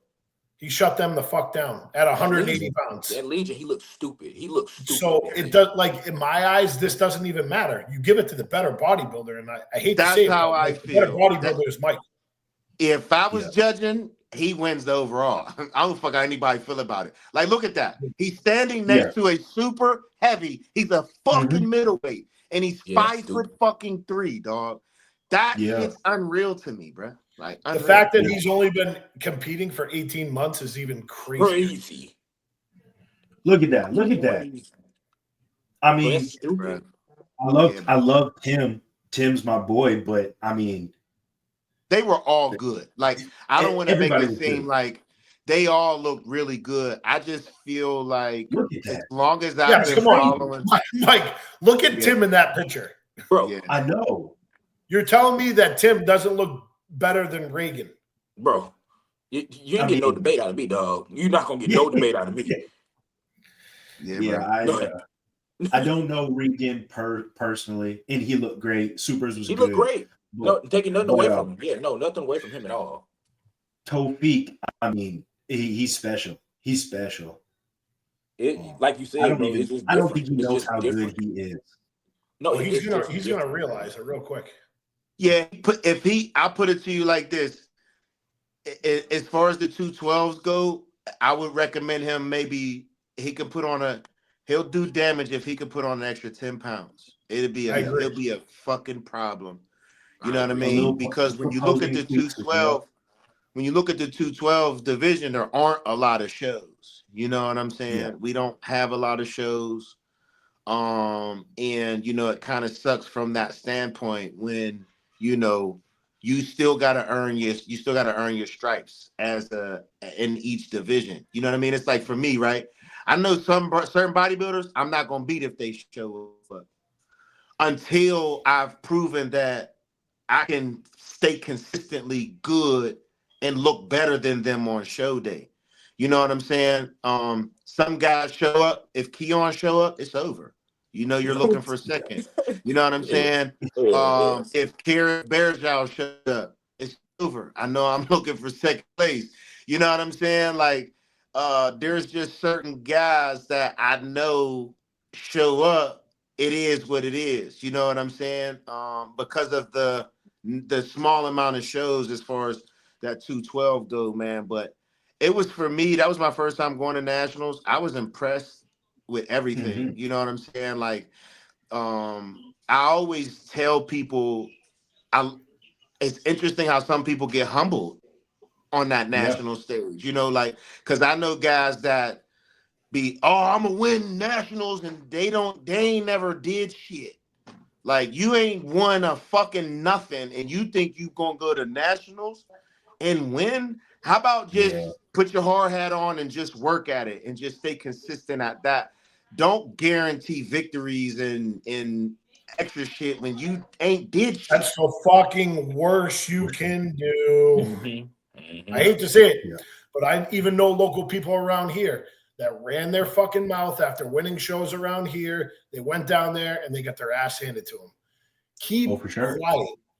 He shut them the fuck down at 180 pounds. That Legion, he looked stupid. So it does, like in my eyes, this doesn't even matter. You give it to the better bodybuilder, and I hate to say it. That's how I feel. The better bodybuilder is Mike. If I was judging, he wins the overall. I don't fuck how anybody feel about it. Like, look at that. He's standing next to a super heavy. He's a fucking middleweight, and he's 5'3", dog. That shit's unreal to me, bro. Like the fact that he's only been competing for 18 months is even crazy. Look at that. Look at that. I mean, I love Tim. Tim's my boy, but I mean, they were all good. Like, I don't want to make it seem like they all look really good. I just feel like as long as I've been following, Mike, look at Tim in that picture, bro. I know. You're telling me that Tim doesn't look better than Reagan, bro. You ain't getting no debate out of me, dog. You're not gonna get no debate out of me. I don't know Regan personally, and he looked great. Supers was he good. Looked great. No, taking nothing away from him. Yeah, no, nothing away from him at all. Tofik, I mean, he's special. He's special. Like you said, I don't think he knows how good he is. No, he's gonna realize it real quick. Yeah, I'll put it to you like this. As far as the 212s go, I would recommend him maybe he'll do damage if he could put on an extra 10 pounds. It'll be a fucking problem. You know what I mean? Because when you look at the 212, when you look at the 212 division, there aren't a lot of shows. You know what I'm saying? Yeah. We don't have a lot of shows. And you know, it kind of sucks from that standpoint when, you know, you still gotta earn your stripes in each division. You know what I mean? It's like for me, right? I know some certain bodybuilders I'm not gonna beat if they show up until I've proven that I can stay consistently good and look better than them on show day. You know what I'm saying? Some guys show up. If Keon show up, it's over. You know you're looking for a second. You know what I'm saying? If Karen Bearjow showed up, it's over. I know I'm looking for second place. You know what I'm saying? Like, there's just certain guys that I know show up. It is what it is. You know what I'm saying? Because of the small amount of shows as far as that 212 go, man. But it was for me, that was my first time going to nationals. I was impressed with everything. You know what I'm saying? Like, I always tell people, it's interesting how some people get humbled on that national stage, you know, like, because I know guys that I'm gonna win nationals, and they ain't never did shit. Like, you ain't won a fucking nothing, and you think you gonna go to nationals and win? How about just put your hard hat on and just work at it and just stay consistent at that? Don't guarantee victories and extra shit when you ain't did shit. That's the fucking worst you can do. I hate to say it, but I even know local people around here that ran their fucking mouth after winning shows around here. They went down there and they got their ass handed to them. Keep quiet.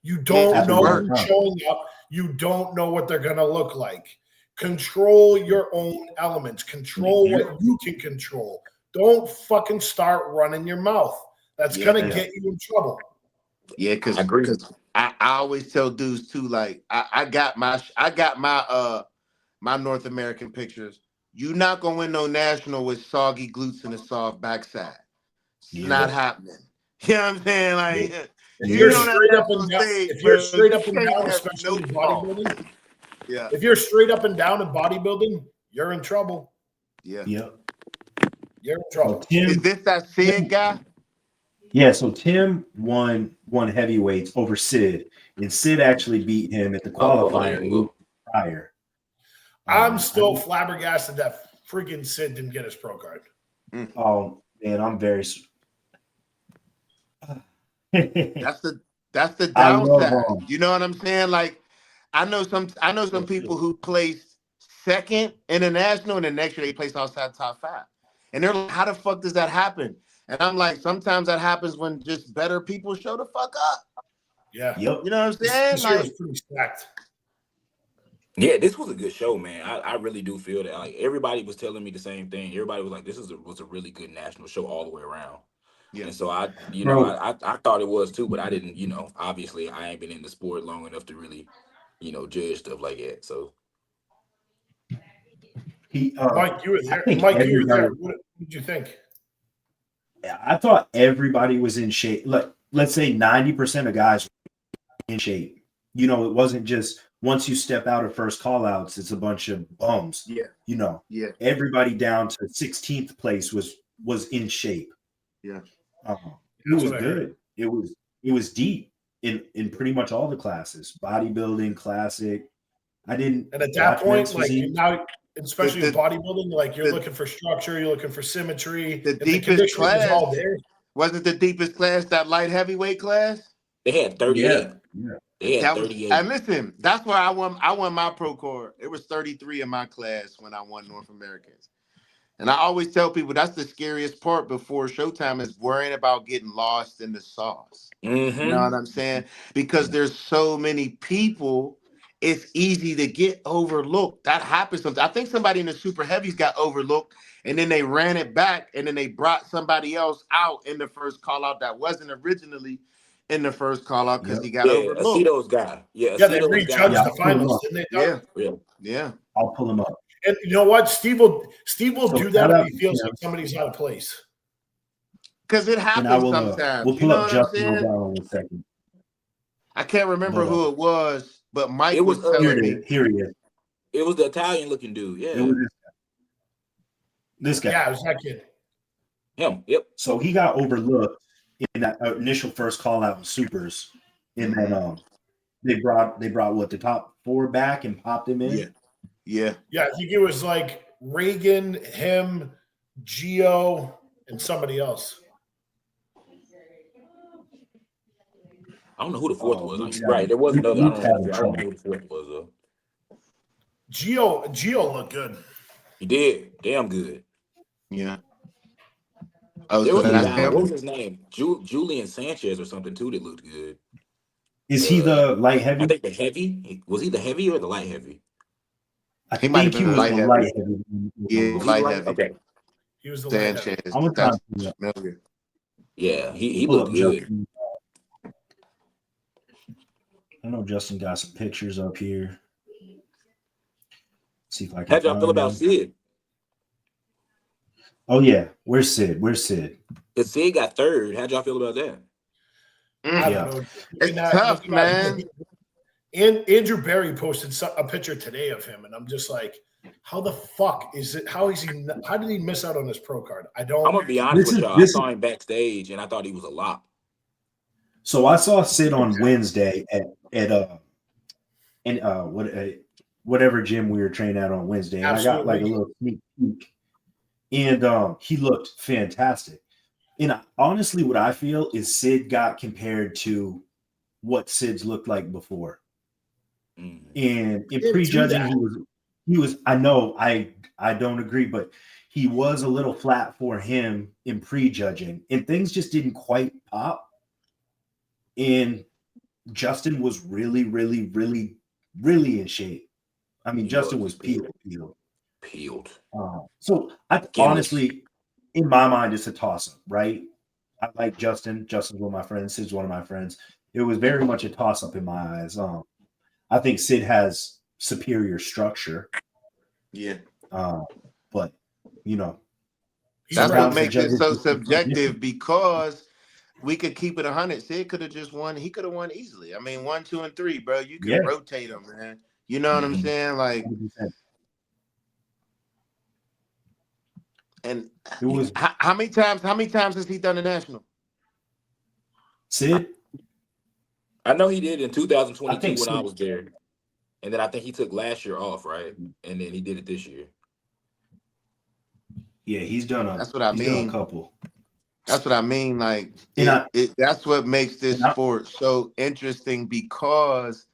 You don't know who's showing up. You don't know what they're going to look like. Control your own elements. Control what you can control. Don't fucking start running your mouth. That's going to get you in trouble. Yeah, because I always tell dudes too, like, I got my my North American pictures. You're not gonna win no national with soggy glutes and a soft backside. It's not happening. You know what I'm saying? Like, if you're straight up and down, especially in bodybuilding, if you're straight up and down in bodybuilding, you're in trouble. Yep. You're in trouble. Is this that Sid guy? Yeah, so Tim won heavyweights over Sid, and Sid actually beat him at the qualifying prior. I'm still flabbergasted that freaking Sid didn't get his pro card. Oh man, I'm very. That's the downside. You know what I'm saying? Like, I know some people who placed second in the national, and the next year they placed outside top 5, and they're like, "How the fuck does that happen?" And I'm like, sometimes that happens when just better people show the fuck up. Yeah. Yep. You know what I'm saying? This year was pretty stacked. Yeah, this was a good show, man. I really do feel that. Like, everybody was telling me the same thing. Everybody was like, "This was a really good national show all the way around." Yeah. And so I thought it was too, but I didn't. You know, obviously, I ain't been in the sport long enough to really, judge stuff like that. So, Mike, you were there. Mike, you were there. What did you think? I thought everybody was in shape. Let's say 90% of guys were in shape. You know, it wasn't just once you step out of first call outs, it's a bunch of bums. Yeah. You know, everybody down to 16th place was in shape. Yeah. It was good. It was deep in pretty much all the classes. Bodybuilding, classic. And at that point, like now, especially in bodybuilding, like you're looking for structure, you're looking for symmetry. The deepest class all there. Wasn't the deepest class that light heavyweight class? They had 38. Yeah. They had 38. And listen, that's where I won my pro card. It was 33 in my class when I won North Americans. And I always tell people that's the scariest part before showtime is worrying about getting lost in the sauce. Mm-hmm. You know what I'm saying? Because there's so many people, it's easy to get overlooked. That happens sometimes. I think somebody in the super heavies got overlooked, and then they ran it back, and then they brought somebody else out in the first call out that wasn't originally in the first call out because he got overlooked. Aceto's guy. Yeah, they rejudged the finals, didn't they? Yeah. I'll pull him up. And you know what? Steve will do that if he feels like somebody's out of place. Because it happens sometimes. We'll pull up Justin down in a second. I can't remember But who it was, but Mike It was was telling me. here he is. It was the Italian looking dude. It Yeah, was this guy. Yeah, it was that kid. him. Yep. So he got overlooked in that initial first call out with Supers, and then they brought what, the top 4 back and popped him in. Yeah. Yeah, I think it was like Reagan, him, Gio, and somebody else. I don't know who the fourth was. Luke's Right, there was another. I don't having know trouble. who the fourth was though. Gio looked good. He did damn good. Yeah. Oh, There so was a that's guy. him? What was his name? Julian Sanchez or something too that looked good. Is he the light I heavy? think the heavy. Was he the heavy or the light heavy? He might have think he been was light the heavy. light heavy. Yeah, Was he light light? heavy. Okay. He was the light heavy. Sanchez. I'm gonna That's try to familiar. Yeah, he pull looked up good. Justin. I know Justin got some pictures up here. See if I can How'd y'all find feel about him. Sid? Oh yeah, where's Sid? Because Sid got third. How'd y'all feel about that? I Yeah. don't know. It's tough, man. And Andrew Barry posted a picture today of him, and I'm just like, how the fuck is it? How did he miss out on this pro card? I don't. I'm gonna be honest with y'all. I saw him backstage, and I thought he was a lot. So I saw Sid on Wednesday at whatever gym we were training at on Wednesday, and Absolutely. I got like a little sneak peek, and he looked fantastic. And honestly, what I feel is Sid got compared to what Sid's looked like before. And in prejudging, he was. I know I don't agree, but he was a little flat for him in prejudging, and things just didn't quite pop. And Justin was really, really, really, really in shape. I mean, Justin was peeled. So honestly, in my mind, it's a toss-up, right? I like Justin. Justin's one of my friends. Sid's one of my friends. It was very much a toss-up in my eyes. I think Sid has superior structure. Yeah. But, you know. That's what makes it so subjective, because we could keep it 100. Sid could have just won. He could have won easily. I mean, 1, 2, and 3, bro. You can rotate them, man. You know what I'm saying? Like, 100%. and it was how many times has he done the national? Sid? I know he did in 2022 when I was there. And then I think he took last year off, right? And then he did it this year. Yeah, he's done a. That's what I mean. A couple. That's what I mean. Like, that's what makes this sport so interesting, because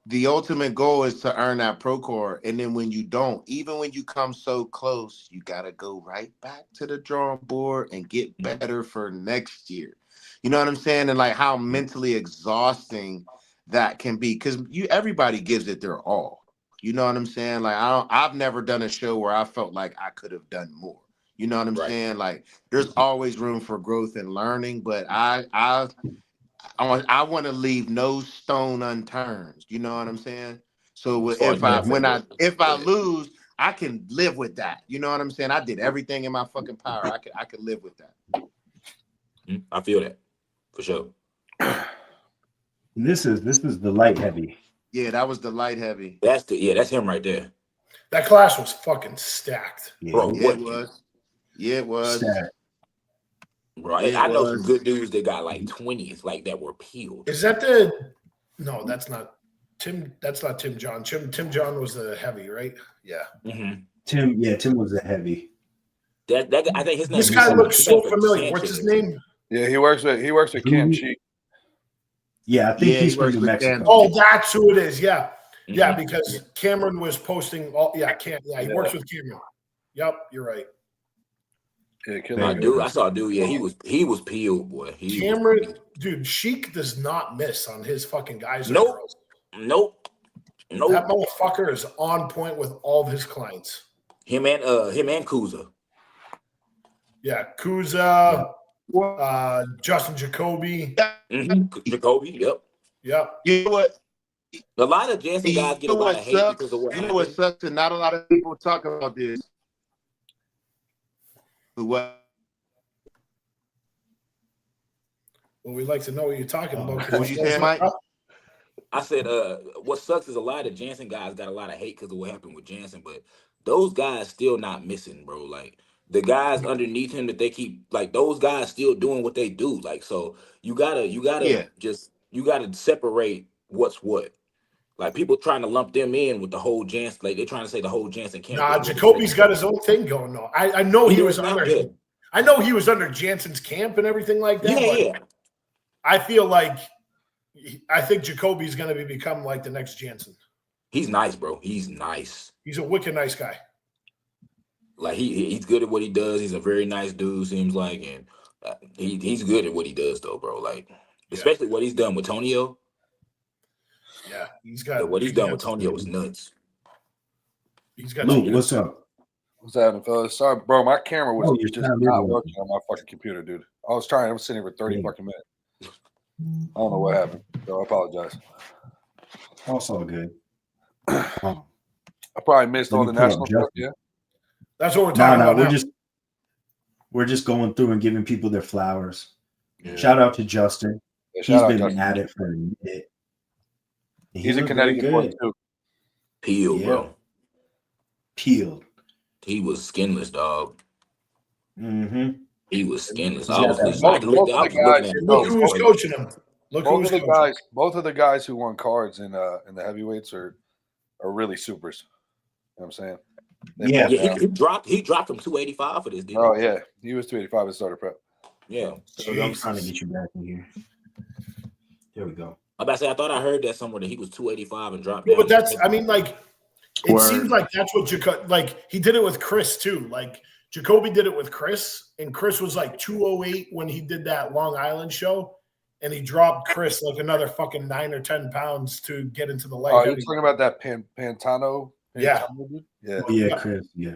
the ultimate goal is to earn that pro card. And then when you don't, even when you come so close, you got to go right back to the drawing board and get better for next year. You know what I'm saying? And like how mentally exhausting that can be, because everybody gives it their all. You know what I'm saying? Like, I've never done a show where I felt like I could have done more. You know what I'm saying? Like, there's always room for growth and learning, but I want to leave no stone unturned. You know what I'm saying? So if I lose, I can live with that. You know what I'm saying? I did everything in my fucking power. I could live with that. I feel that for sure. This is the light heavy. Yeah, that was the light heavy. That's him right there. That class was fucking stacked. Yeah. Bro, it was. Yeah, it was. Stacked. Right. I know some good dudes that got like 20s, like that were peeled. Is that no, that's not Tim. That's not Tim John. Tim John was the heavy, right? Yeah. Mm-hmm. Tim was the heavy. That I think his name. This guy looks so familiar. What's his name? Yeah, he works with Cam Cheek. Yeah, I think he's from New Mexico. Oh, that's who it is. Yeah. Mm-hmm. Yeah, because Cameron was posting he works with Cameron. Yep, you're right. Yeah, I saw a dude. Yeah, he was peeled, boy. Cameron, dude, Sheik does not miss on his fucking guys. Nope. That motherfucker is on point with all of his clients. Him and Kuza. Yeah, Kuza, Justin Jacoby. Jacoby, yep. You know what? A lot of Jansen guys get a lot of hate because of what happened. You know what sucks, and not a lot of people talk about this. What? Well, we'd like to know what you're talking about. What you saying, Mike? I said, what sucks is a lot of Jansen guys got a lot of hate because of what happened with Jansen, but those guys still not missing, bro. Like the guys underneath him that they keep, like those guys still doing what they do. Like, so you gotta Yeah. separate what's what. Like people trying to lump them in with the whole Jansen, like they're trying to say the whole Jansen camp. Nah, Jacoby's got his own thing going on. I know he was under. Yeah. I know he was under Jansen's camp and everything like that. Yeah. I feel like I think Jacoby's going to become like the next Jansen. He's nice, bro. He's nice. He's a wicked nice guy. Like he's good at what he does. He's a very nice dude, seems like, and he's good at what he does, though, bro. Like especially what he's done with Tonio. Yeah, he's got what he's done with Tonio was nuts. He's got. Luke, what's up? What's happening, fellas? Sorry, bro. My camera was you're just not working on my fucking computer, dude. I was sitting here for 30 fucking minutes. I don't know what happened, so I apologize. Also good. I probably missed all the national stuff. Yeah, that's what we're talking about. We're just going through and giving people their flowers. Yeah. Shout out to Justin. Yeah, he's been at it for a minute. He's a Connecticut boy too. Peeled, bro. Peeled. He was skinless, dog. Mm-hmm. He was skinless. Who was coaching him? Both of the guys who won cards in the heavyweights are really supers. You know what I'm saying? He dropped from 285 for this, didn't he? Oh yeah, he was 285 at starter prep. Yeah. So I'm trying to get you back in here. There we go. I'm about to say, I thought I heard that somewhere that he was 285 and dropped down. But that's, I mean, like, it seems like that's what he did it with Chris too. Like Jacoby did it with Chris, and Chris was like 208 when he did that Long Island show, and he dropped Chris like another fucking 9 or 10 pounds to get into the light. Oh, you're talking about that Pantano? Yeah. Yeah. Oh, yeah, Chris. Yeah.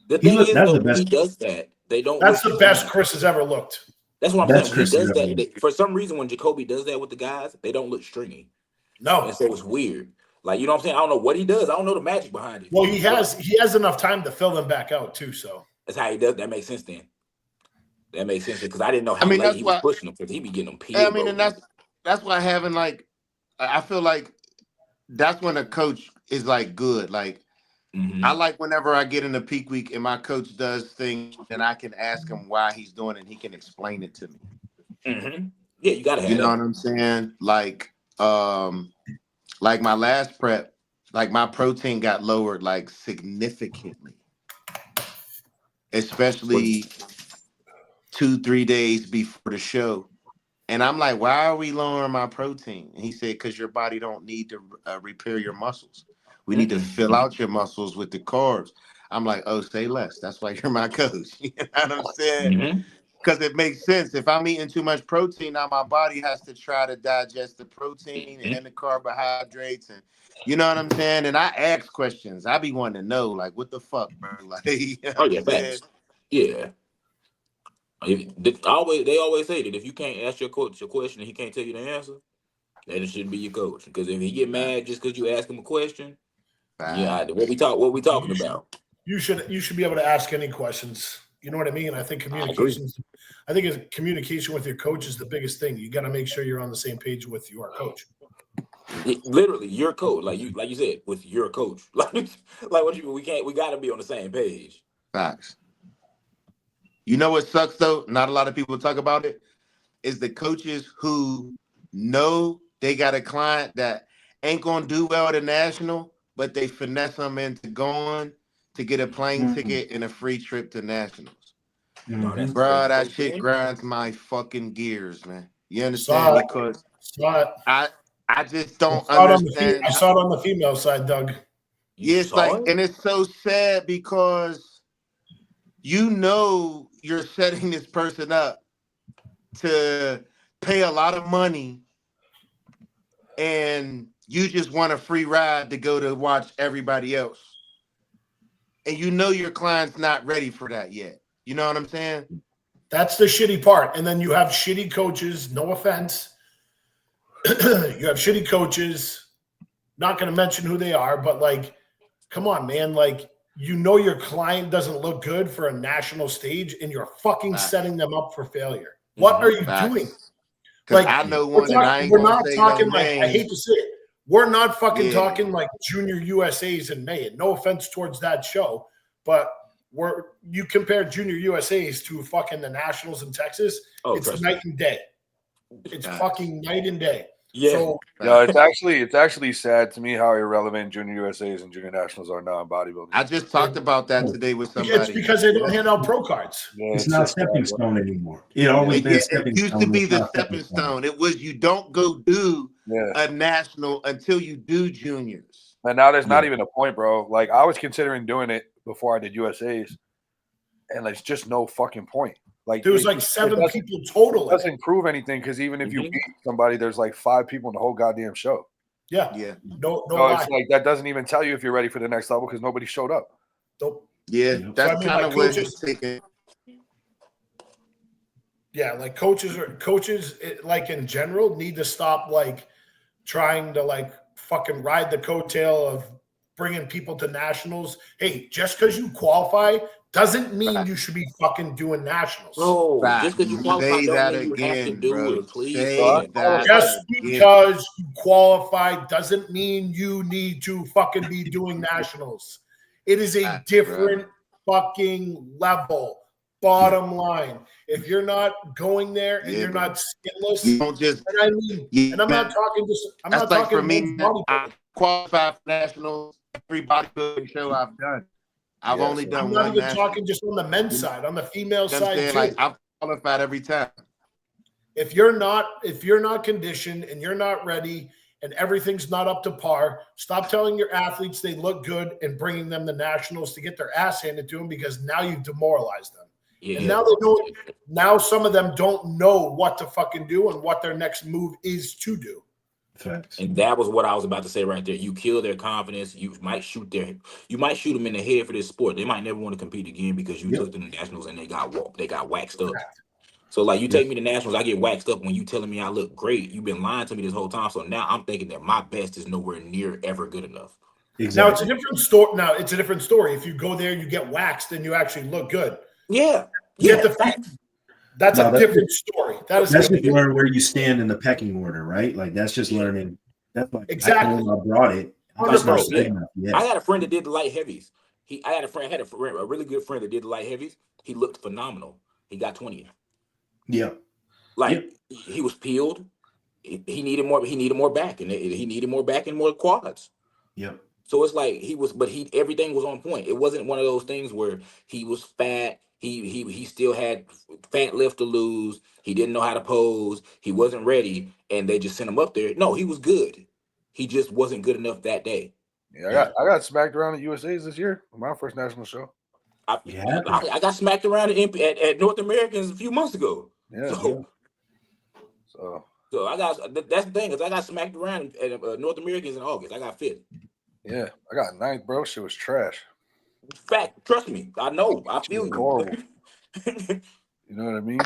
The thing is, though, he does that. That's the best Chris has ever looked. That's what I'm saying. He does that. For some reason, when Jacoby does that with the guys, they don't look stringy. No. And so it's weird. Like, you know what I'm saying? I don't know what he does. I don't know the magic behind it. Well, he has enough time to fill them back out too. So that's how he does. That makes sense then. That makes sense because I didn't know how late he was pushing them because he be getting them peeled. I mean, and that's why having like, I feel like that's when a coach is like good. Like I like whenever I get in a peak week and my coach does things and I can ask him why he's doing it and he can explain it to me. Mm-hmm. Yeah, you gotta have you know what I'm saying? Like my last prep, like my protein got lowered like significantly, especially 2-3 days before the show. And I'm like, why are we lowering my protein? And he said, because your body don't need to repair your muscles. We need to fill out your muscles with the carbs. I'm like, oh, say less. That's why you're my coach. You know what I'm saying? Because it makes sense. If I'm eating too much protein, now my body has to try to digest the protein and the carbohydrates. And you know what I'm saying? And I ask questions. I be wanting to know, like, what the fuck, bro? Like, you know yeah. They always say that if you can't ask your coach a question and he can't tell you the answer, then it shouldn't be your coach. Because if he get mad just because you ask him a question, what we talking about? You should be able to ask any questions. You know what I mean? I think communication with your coach is the biggest thing. You got to make sure you're on the same page with your coach. Literally, your coach, like you said, with your coach. Like what we got to be on the same page. Facts. You know what sucks though? Not a lot of people talk about it. Is the coaches who know they got a client that ain't gonna do well at the national, but they finesse them into going to get a plane ticket and a free trip to nationals. Bro, that shit grinds my fucking gears, man. You understand? Because I just don't understand. I saw it on the female side, Doug. Yeah, it's like, and it's so sad because you know you're setting this person up to pay a lot of money and you just want a free ride to go to watch everybody else. And you know your client's not ready for that yet. You know what I'm saying? That's the shitty part. And then you have shitty coaches, no offense. You have shitty coaches, not going to mention who they are, but like, come on, man. Like, you know your client doesn't look good for a national stage and you're fucking setting them up for failure. What are you doing? Like, I know one and I ain't we're not talking like, I hate to say it, We're not fucking talking like Junior USAs in May. No offense towards that show, but you compare Junior USAs to fucking the Nationals in Texas. It's night and day. It's fucking night and day. Yeah. So, it's actually sad to me how irrelevant Junior USAs and Junior Nationals are now in bodybuilding. I just talked about that today with somebody. It's because they don't hand out pro cards. Yeah, it's not stepping stone anymore. It always been stepping stone. It used to be the stepping stone. It was you don't go do a national until you do juniors. And now there's not even a point, bro. Like I was considering doing it before I did USAs, and there's just no fucking point. Like there was like 7 people total. It doesn't prove anything because even if you beat somebody, there's like 5 people in the whole goddamn show. Yeah. No, it's like that doesn't even tell you if you're ready for the next level because nobody showed up. Nope. Yeah, that's kind of what it's taking. Yeah, like coaches, like in general, need to stop like trying to like fucking ride the coattail of bringing people to nationals. Hey, just because you qualify doesn't mean you should be fucking doing nationals. No, just because you qualify don't mean you have to do it. Please. Just because you qualify doesn't mean you need to fucking be doing nationals. It is a different fucking level. Bottom line, if you're not going there and you're not skinless, you don't just. And I mean, and I'm not talking just. I'm not like talking for me. I qualify for nationals. Every bodybuilding show I've done, I've only done one. I'm not even talking just on the men's side, on the female side too. Like I've qualified every time. If you're not conditioned and you're not ready and everything's not up to par, stop telling your athletes they look good and bringing them to nationals to get their ass handed to them because now you've demoralized them. Yeah, and now they don't. Now some of them don't know what to fucking do and what their next move is to do. Facts. And that was what I was about to say right there. You kill their confidence. You might shoot them in the head for this sport. They might never want to compete again because you took them to nationals and they got waxed up. So like you take me to nationals, I get waxed up when you telling me I look great. You've been lying to me this whole time. So now I'm thinking that my best is nowhere near ever good enough. Exactly. Now it's a different story. It's a different story. If you go there, you get waxed and you actually look good. Yeah. That's a different story. That's just learn where you stand in the pecking order, right? Like that's just learning. That's like exactly. I brought it. I had a friend that did the light heavies. I had a really good friend that did the light heavies. He looked phenomenal. He got 20th. Yeah. He was peeled. He needed more back, and he needed more back and more quads. Yep. So it's like everything was on point. It wasn't one of those things where he was fat. He still had fat lift to lose. He didn't know how to pose. He wasn't ready, and they just sent him up there. No, he was good. He just wasn't good enough that day. Yeah, I got smacked around at USA's this year. My first national show. I got smacked around at North Americans a few months ago. Yeah. So I got that's the thing is I got smacked around at North Americans in August. I got 5th. Yeah, I got 9th, bro. Shit was trash. Fact, trust me, I know. I feel you. You know what I mean?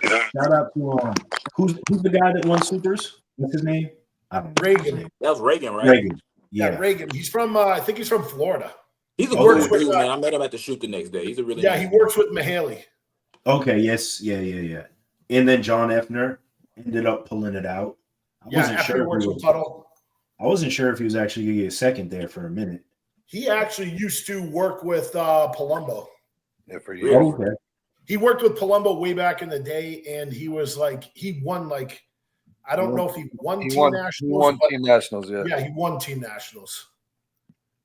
Shout out to who's the guy that won Supers? What's his name? I don't know. Reagan. That was Reagan, right? Reagan. Yeah, Reagan. He's from I think he's from Florida. He's a good dude, man. I met him at the shoot the next day. He's a really nice he works with Mihaly. Okay, yes, yeah. And then John Effner ended up pulling it out. I wasn't sure if he was actually gonna get second there for a minute. He actually used to work with Palumbo. Yeah, for years. Oh, okay. He worked with Palumbo way back in the day, and he was like, he won like, I don't know if he won team nationals. He won team nationals, yeah. Yeah, he won team nationals.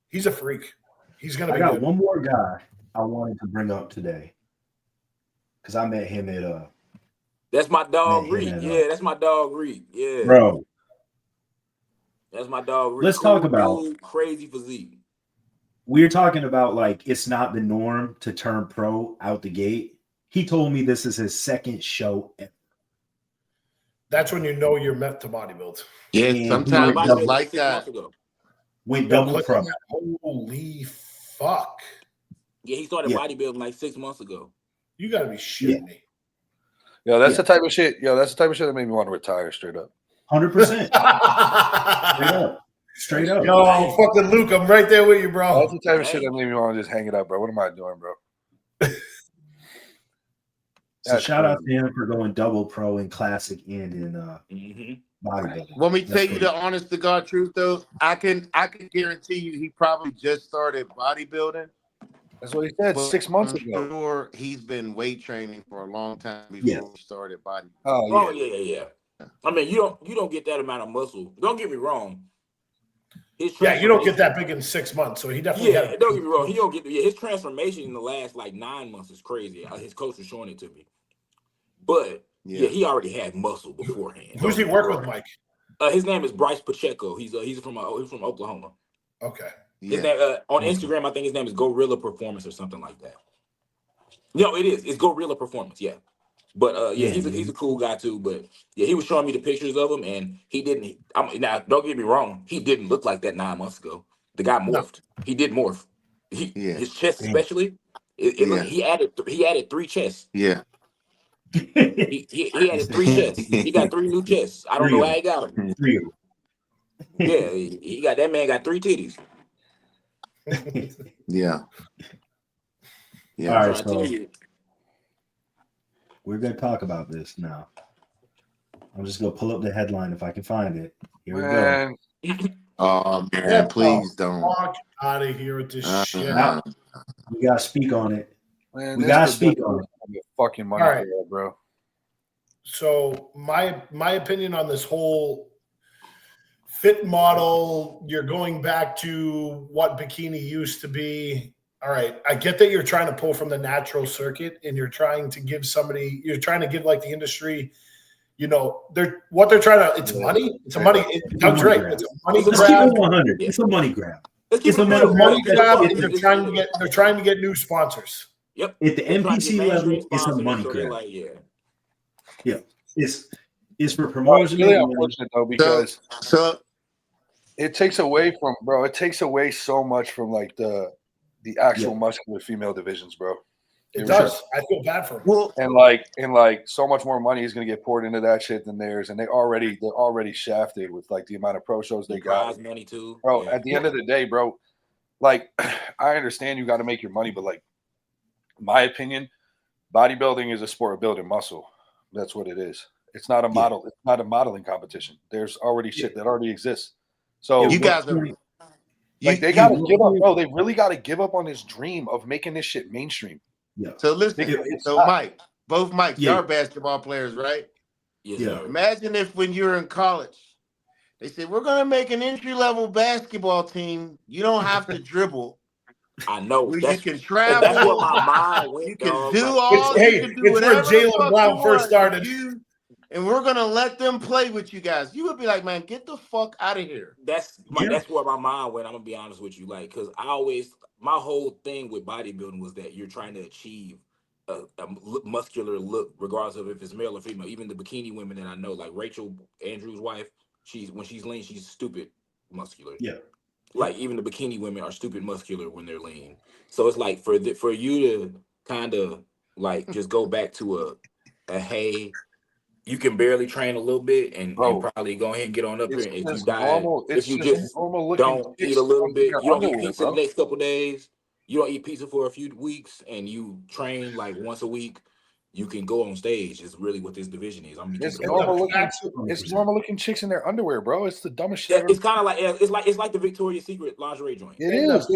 He's a freak. He's gonna. I got one more guy I wanted to bring up today because I met him at That's my dog Reed. Yeah, that's my dog Reed. Yeah, bro. That's my dog Reed. Let's talk about crazy physique. We're talking about like it's not the norm to turn pro out the gate. He told me this is his second show ever. That's when you know you're meant to bodybuild. Yeah, sometimes it's like that. Went double pro. Holy fuck. Yeah, he started bodybuilding like 6 months ago. You gotta be shitting me. Yo, that's the type of shit. That's the type of shit that made me want to retire straight up. 100%. Straight up. Yo, fucking Luke, I'm right there with you, bro. That's the type of shit that made me want to just hang it up, bro. What am I doing, bro? So shout out to him for going double pro in classic and in bodybuilding. Let me That's tell you crazy. the honest to God truth, though. I can guarantee you he probably just started bodybuilding. That's what he said But 6 months I'm ago. sure he's been weight training for a long time before Yes. he started bodybuilding. Oh yeah. I mean, you don't get that amount of muscle. Don't get me wrong. Yeah, you don't get that big in 6 months, so he definitely had. Don't get me wrong. He don't get his transformation in the last like 9 months is crazy. His coach was showing it to me, but he already had muscle beforehand. Who's he work with, Mike? His name is Bryce Pacheco. He's from Oklahoma. Okay. His name on Instagram, I think his name is Gorilla Performance or something like that. No, it is. It's Gorilla Performance. Yeah. But he's a cool guy too. But yeah, he was showing me the pictures of him, and he didn't. Now, don't get me wrong, he didn't look like that 9 months ago. The guy morphed. No. He did morph. His chest, especially, he added 3 chests. Yeah. He added 3 chests. He got 3 new chests. I don't know how he got them. 3 of them. Yeah, he got that man got 3 titties. Yeah. All right, so we're gonna talk about this now. I'm just gonna pull up the headline if I can find it. Here we go. Oh man, please don't. Walk out of here with this shit. We gotta speak on it. Man, we gotta speak on it. Fucking money, right, bro. So my opinion on this whole fit model, you're going back to what bikini used to be. All right, I get that you're trying to pull from the natural circuit and you're trying to give like the industry, what they're trying to, it's money. It's a money. Doug's right. It's a money grab. Let's keep it 100. It's a money grab. It's a money grab, and they're trying to get new sponsors. Yep. At the NPC level, it's a money grab. Like, yeah. It's for promotion. It's really unfortunate though, because it takes away so much from like the actual muscular female divisions, bro. It does. I feel bad for them. Well, and like so much more money is going to get poured into that shit than theirs, and they're already shafted with like the amount of pro shows they got. Prize money too, bro. At the end of the day, bro, like I understand you got to make your money, but like, in my opinion, bodybuilding is a sport of building muscle. That's what it is. It's not a model. It's not a modeling competition. There's already shit that already exists. So you guys are. They got to give up, bro. They really got to give up on this dream of making this shit mainstream. Yeah. So listen, Mike, both Mikes, y'all are basketball players, right? Yeah. Imagine if when you're in college, they said, we're going to make an entry-level basketball team. You don't have to dribble. I know. You can travel. That's what my mind went. You can do all. You can do whatever. It's where Jaylen Brown first started. And we're gonna let them play with you guys. You would be like, man, get the fuck out of here. That's where my mind went. I'm gonna be honest with you, like, because my whole thing with bodybuilding was that you're trying to achieve a muscular look, regardless of if it's male or female. Even the bikini women that I know, like Rachel Andrews' wife, when she's lean, she's stupid muscular. Yeah. Like even the bikini women are stupid muscular when they're lean. So it's like for you to kind of like just go back to a hey. You can barely train a little bit and probably go ahead and get on up here. And if you die, if you just don't eat a little bit, you don't eat pizza the next couple days, you don't eat pizza for a few weeks, and you train like once a week, you can go on stage. Is really what this division is. It's normal looking chicks in their underwear, bro. It's the dumbest shit. It's kind of like it's like the Victoria's Secret lingerie joint. It is. That's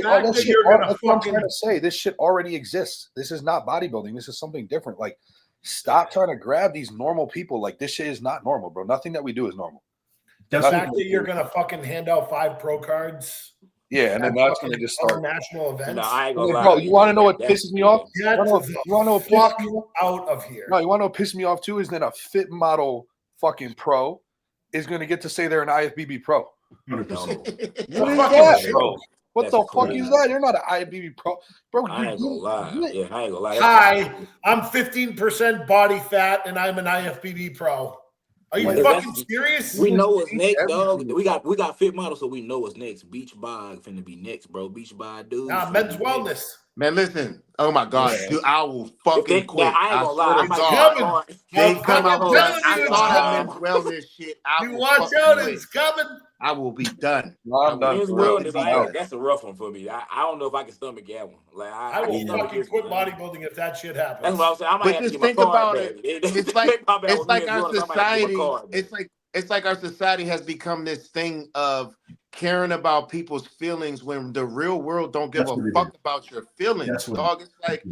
what I'm trying to say. This shit already exists. This is not bodybuilding. This is something different. Like, stop trying to grab these normal people. Like, this shit is not normal, bro. Nothing that we do is normal. The fact that you're gonna fucking hand out 5 pro cards. Yeah, and then that's gonna just start national events. No, I ain't gonna lie. Bro, you want to know what pisses me off? You want to know what pisses me out of here? No, you want to know what pisses me off too? Is then a fit model fucking pro is gonna get to say they're an IFBB pro. 100%. What is that, bro? What the fuck is that? You're not an IFBB pro, bro. I ain't gonna lie. Yeah, I ain't gonna lie. Hi, I'm 15% body fat, and I'm an IFBB pro. Are you fucking serious? We know what's next, dog. We got fit models, so we know what's next. Beach bod finna be next, bro. Beach bod, dude. Men's wellness. Man, listen. Oh my God, dude, I will fucking quit. I ain't gonna lie. They come out. I saw that men's wellness shit. You watch out, it's coming. I will be done. I'm done. That's a rough one for me. I don't know if I can stomach that one. Like I will fucking quit bodybuilding if that shit happens. That's what I'm saying. I might have to get my card, baby. It's like our society. It's like it's like our society has become this thing of caring about people's feelings when the real world don't give That's a what it fuck is. about your feelings, That's what dog. It's like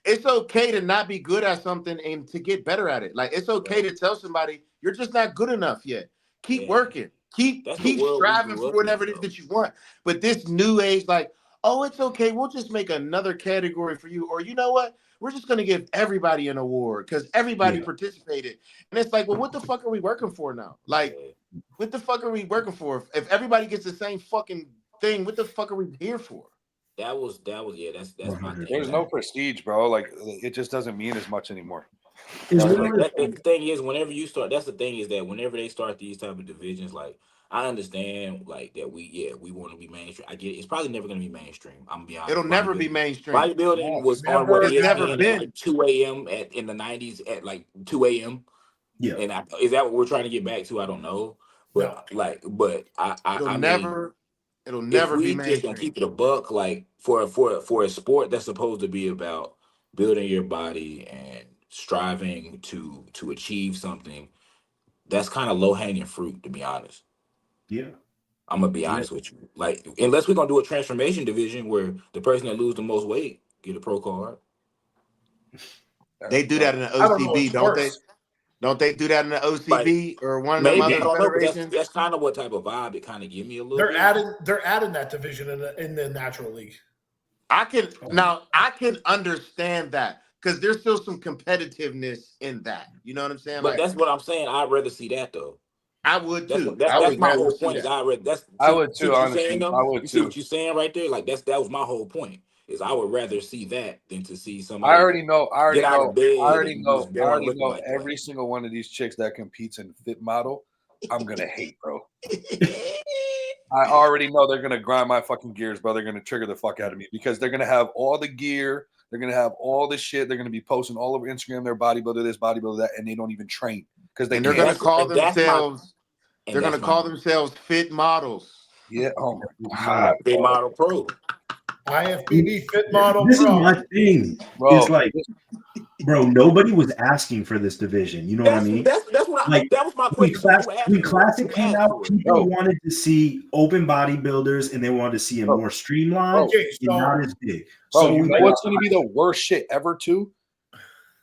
it's okay to not be good at something and to get better at it. Like it's okay to tell somebody you're just not good enough yet. Keep working. Keep That's the world we striving grew for up in, whatever it is though. that you want. But this new age, like, oh, it's okay. We'll just make another category for you. Or you know what? We're just gonna give everybody an award because everybody participated. And it's like, well, what the fuck are we working for now? Like, what the fuck are we working for? If everybody gets the same fucking thing, what the fuck are we here for? That was yeah. That's my thing. There's no prestige, bro. Like it just doesn't mean as much anymore. Is Like, one of the thing is, whenever you start, that's the thing is that whenever they start these type of divisions, like I understand, like that we want to be mainstream. I get it. It's probably never going to be mainstream. I'm gonna be honest. It'll never be mainstream. Bodybuilding was on never. what It's never ESPN been. at like 2 a.m. in the 90s at like 2 a.m. Yeah. And is that what we're trying to get back to? I don't know. But It'll I never if be we just gonna mainstream. keep it a buck, like for a sport that's supposed to be about building your body and striving to achieve something, that's kind of low hanging fruit, to be honest. Yeah. I'm gonna be honest with you. Like, unless we're gonna do a transformation division where the person that lose the most weight get a pro card. They do that in the I don't know OCB, what's don't they? worse. Don't they do that in the OCB or one of them Maybe I other don't know, but federations? that's kind of what type of vibe it kind of give me a little They're bit. adding that division in the natural league. I can understand that because there's still some competitiveness in that. You know what I'm saying? But Like that's what I'm saying. I'd rather see that though. I would too. That's my whole point. That. I would See too, what you're honestly. saying though? I would You see too. what you're saying right there? Like that was my whole point. Is I would rather see that than to see I somebody already know like every single one of these chicks that competes in fit model, I'm gonna hate, bro. I already know they're gonna grind my fucking gears, bro. They're gonna trigger the fuck out of me because they're gonna have all the gear, they're gonna have all this shit, they're gonna be posting all over Instagram their bodybuilder this, bodybuilder that, and they don't even train because they're gonna call themselves fit models. Yeah. Oh my God. Fit model pro. IFBB fit model This pro. is my thing. Bro, it's like, bro, nobody was asking for this division. You know what I mean? That's what Like, that was my question. when Classic came out, people wanted to see open bodybuilders and they wanted to see it more streamlined and not as big. Bro, you know what's gonna be the worst shit ever too?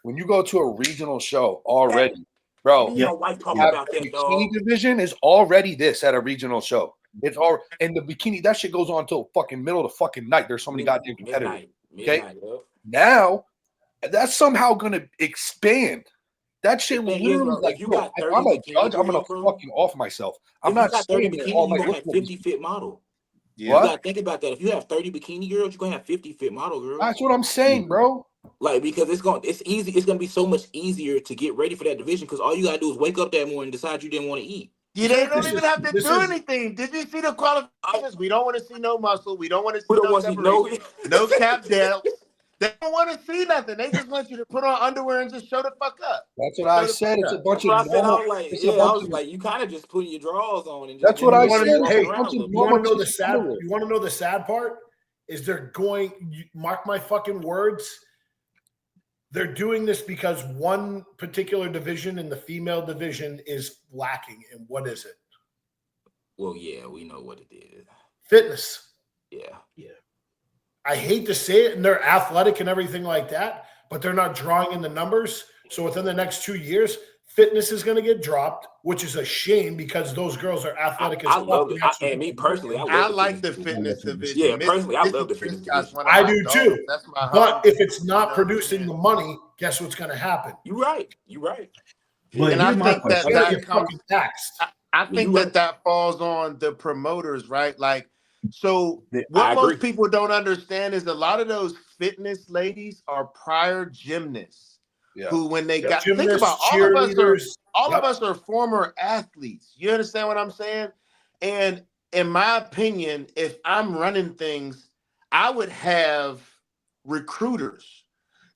When you go to a regional show already, bro. My wife talking about that, bikini division is already this at a regional show. It's all and the bikini, that shit goes on until fucking middle of the fucking night. There's so many goddamn competitors. Midnight, now that's somehow gonna expand. That shit literally like, you got 30 I'm a judge, I'm gonna girls, bro. fucking off myself. I'm if not you got 30 saying bikinis, all you're night. gonna have 50 fit model. Yeah. You gotta think about that. If you have 30 bikini girls, you're gonna have 50 fit model girls. That's what I'm saying, bro. Like, because it's easy, it's gonna be so much easier to get ready for that division because all you gotta do is wake up that morning and decide you didn't want to eat. Yeah, they don't even have to do anything. Did you see the qualifications? We don't want to see no muscle. We don't want to see no separation. No cap delts. They don't want to see nothing. They just want you to put on underwear and just show the fuck up. That's what I said. It's a bunch of I was like, you kind of just putting your drawers on and just that's what I said. Hey, you want to know the sad? You want to know the sad part? Is they're going? Mark my fucking words. They're doing this because one particular division in the female division is lacking. And what is it? Well, yeah, we know what it is. Fitness. Yeah. I hate to say it, and they're athletic and everything like that, but they're not drawing in the numbers. So within the next 2 years, fitness is going to get dropped, which is a shame because those girls are athletic as fuck. I love it. And me personally, I like the fitness division. Yeah, personally, I love the fitness division. I do too. But if it's not producing the money, guess what's going to happen? You're right. And I think that comes. I think that falls on the promoters, right? Like, so what most people don't understand is a lot of those fitness ladies are prior gymnasts. Yeah. Who, when they got think about all of us are former athletes. You understand what I'm saying? And in my opinion, if I'm running things, I would have recruiters